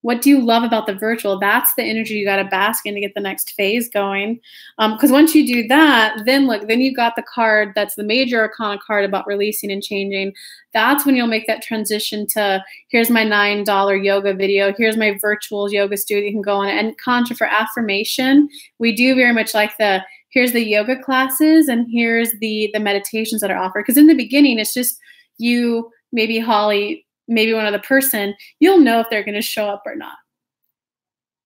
what do you love about the virtual? That's the energy you got to bask in to get the next phase going. Because once you do that, then look, then you got the card that's the major arcana card about releasing and changing. That's when you'll make that transition to, here's my $9 yoga video. Here's my virtual yoga studio you can go on. And Concha, for affirmation, we do very much like the, here's the yoga classes and here's the meditations that are offered. Because in the beginning, it's just you, maybe Holly, maybe one other person, you'll know if they're going to show up or not.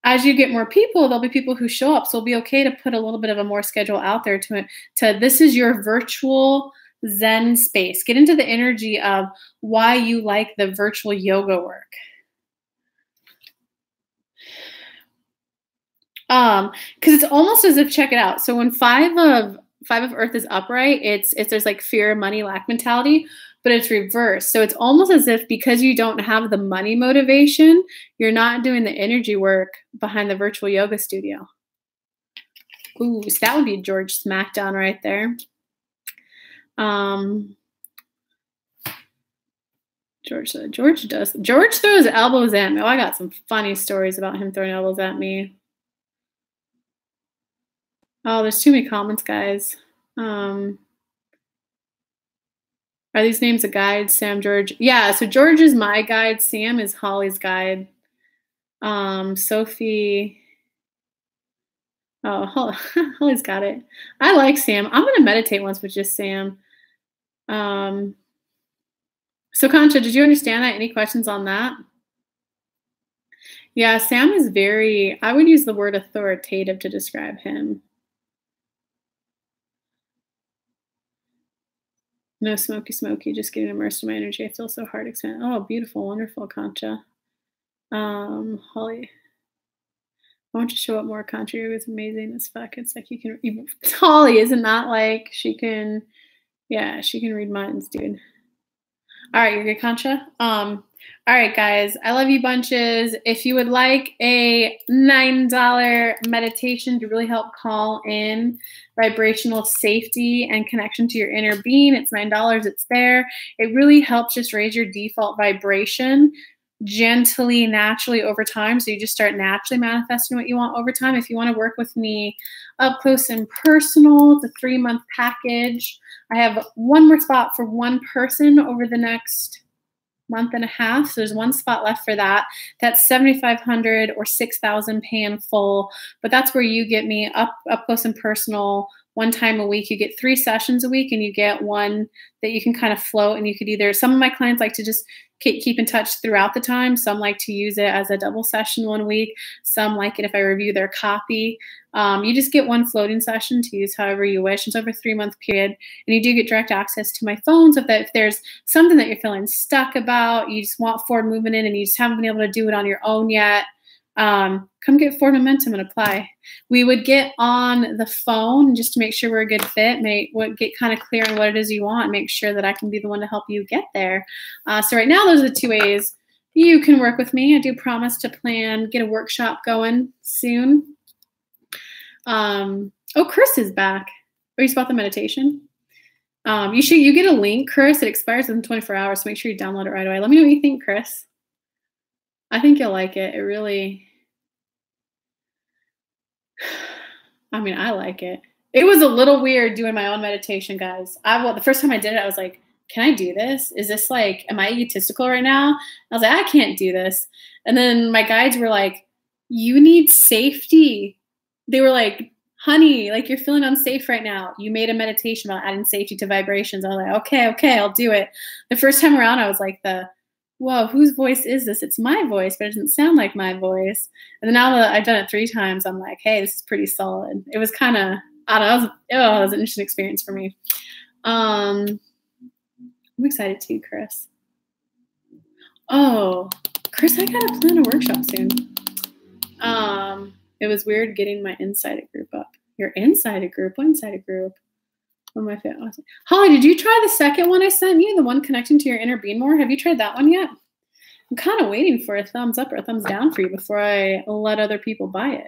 As you get more people, there'll be people who show up. So it'll be okay to put a little bit of a more schedule out there to this is your virtual Zen space. Get into the energy of why you like the virtual yoga work. Because it's almost as if, check it out. So when five of Earth is upright, it's there's like fear, money, lack mentality, but it's reversed. So it's almost as if because you don't have the money motivation, you're not doing the energy work behind the virtual yoga studio. Ooh, so that would be George Smackdown right there. George throws elbows at me. Oh, I got some funny stories about him throwing elbows at me. Oh, there's too many comments, guys. Are these names a guide? Sam, George. Yeah, so George is my guide. Sam is Holly's guide. Sophie. Oh, Holly's got it. I like Sam. I'm going to meditate once with just Sam. So Concha, did you understand that? Any questions on that? Yeah, Sam is very, I would use the word authoritative to describe him. No smoky, just getting immersed in my energy. I feel so hard expand. Oh, beautiful, wonderful, Concha. Holly. I want you to show up more, Concha. It's amazing as fuck. It's like you can, Holly, isn't that like she can, yeah, she can read minds, dude. All right, you're good, Concha? All right, guys, I love you bunches. If you would like a $9 meditation to really help call in vibrational safety and connection to your inner being, it's $9. It's there. It really helps just raise your default vibration gently, naturally over time. So you just start naturally manifesting what you want over time. If you want to work with me up close and personal, it's a 3-month package. I have one more spot for one person over the next month and a half. So there's one spot left for that. That's $7,500 or $6,000 pay in full. But that's where you get me up close and personal 1 time a week. You get 3 sessions a week and you get one that you can kind of float, and you could either, some of my clients like to just keep in touch throughout the time. Some like to use it as a double session 1 week. Some like it if I review their copy. You just get 1 floating session to use however you wish. It's over a 3-month period. And you do get direct access to my phone. So if there's something that you're feeling stuck about, you just want forward movement in and you just haven't been able to do it on your own yet, come get forward momentum and apply. We would get on the phone just to make sure we're a good fit, get kind of clear on what it is you want, and make sure that I can be the one to help you get there. So right now, those are the 2 ways you can work with me. I do promise to get a workshop going soon. Oh, Chris is back. Or you spot the meditation? You get a link, Chris. It expires within 24 hours, so make sure you download it right away. Let me know what you think, Chris. I think you'll like it. It really, I mean, I like it. It was a little weird doing my own meditation, guys. The first time I did it, I was like, can I do this? Is this like, am I egotistical right now? I was like, I can't do this. And then my guides were like, you need safety. They were like, honey, like you're feeling unsafe right now. You made a meditation about adding safety to vibrations. I was like, okay, I'll do it. The first time around, I was like, whoa, whose voice is this? It's my voice, but it doesn't sound like my voice. And then now that I've done it 3 times, I'm like, hey, this is pretty solid. It was kind of, I don't know, it was an interesting experience for me. I'm excited too, Chris. Oh, Chris, I gotta plan a workshop soon. It was weird getting my Insider group up. Your Insider group? What Insider group? One of my favorites. Holly, did you try the second one I sent you? The one connecting to your inner being more? Have you tried that one yet? I'm kind of waiting for a thumbs up or a thumbs down for you before I let other people buy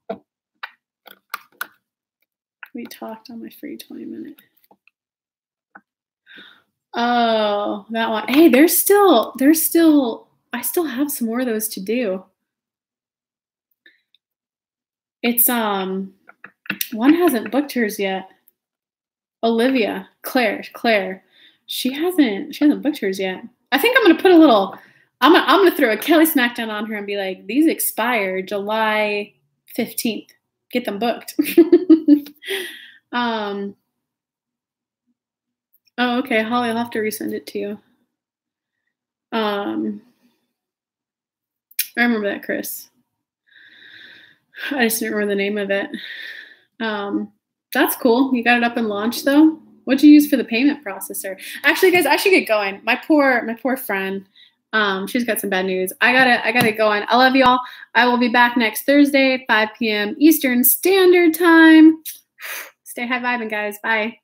it. We talked on my free 20-minute. Oh, that one. Hey, I still have some more of those to do. It's, one hasn't booked hers yet. Olivia, Claire. She hasn't booked hers yet. I think I'm going to put I'm going to throw a Kelly Smackdown on her and be like, these expire July 15th. Get them booked. Oh, okay. Holly, I'll have to resend it to you. I remember that, Chris. I just didn't remember the name of it. That's cool. You got it up and launched though. What'd you use for the payment processor? Actually, guys, I should get going. My poor friend. She's got some bad news. I gotta go on. I love y'all. I will be back next Thursday, 5 p.m. Eastern Standard Time. Stay high vibing, guys. Bye.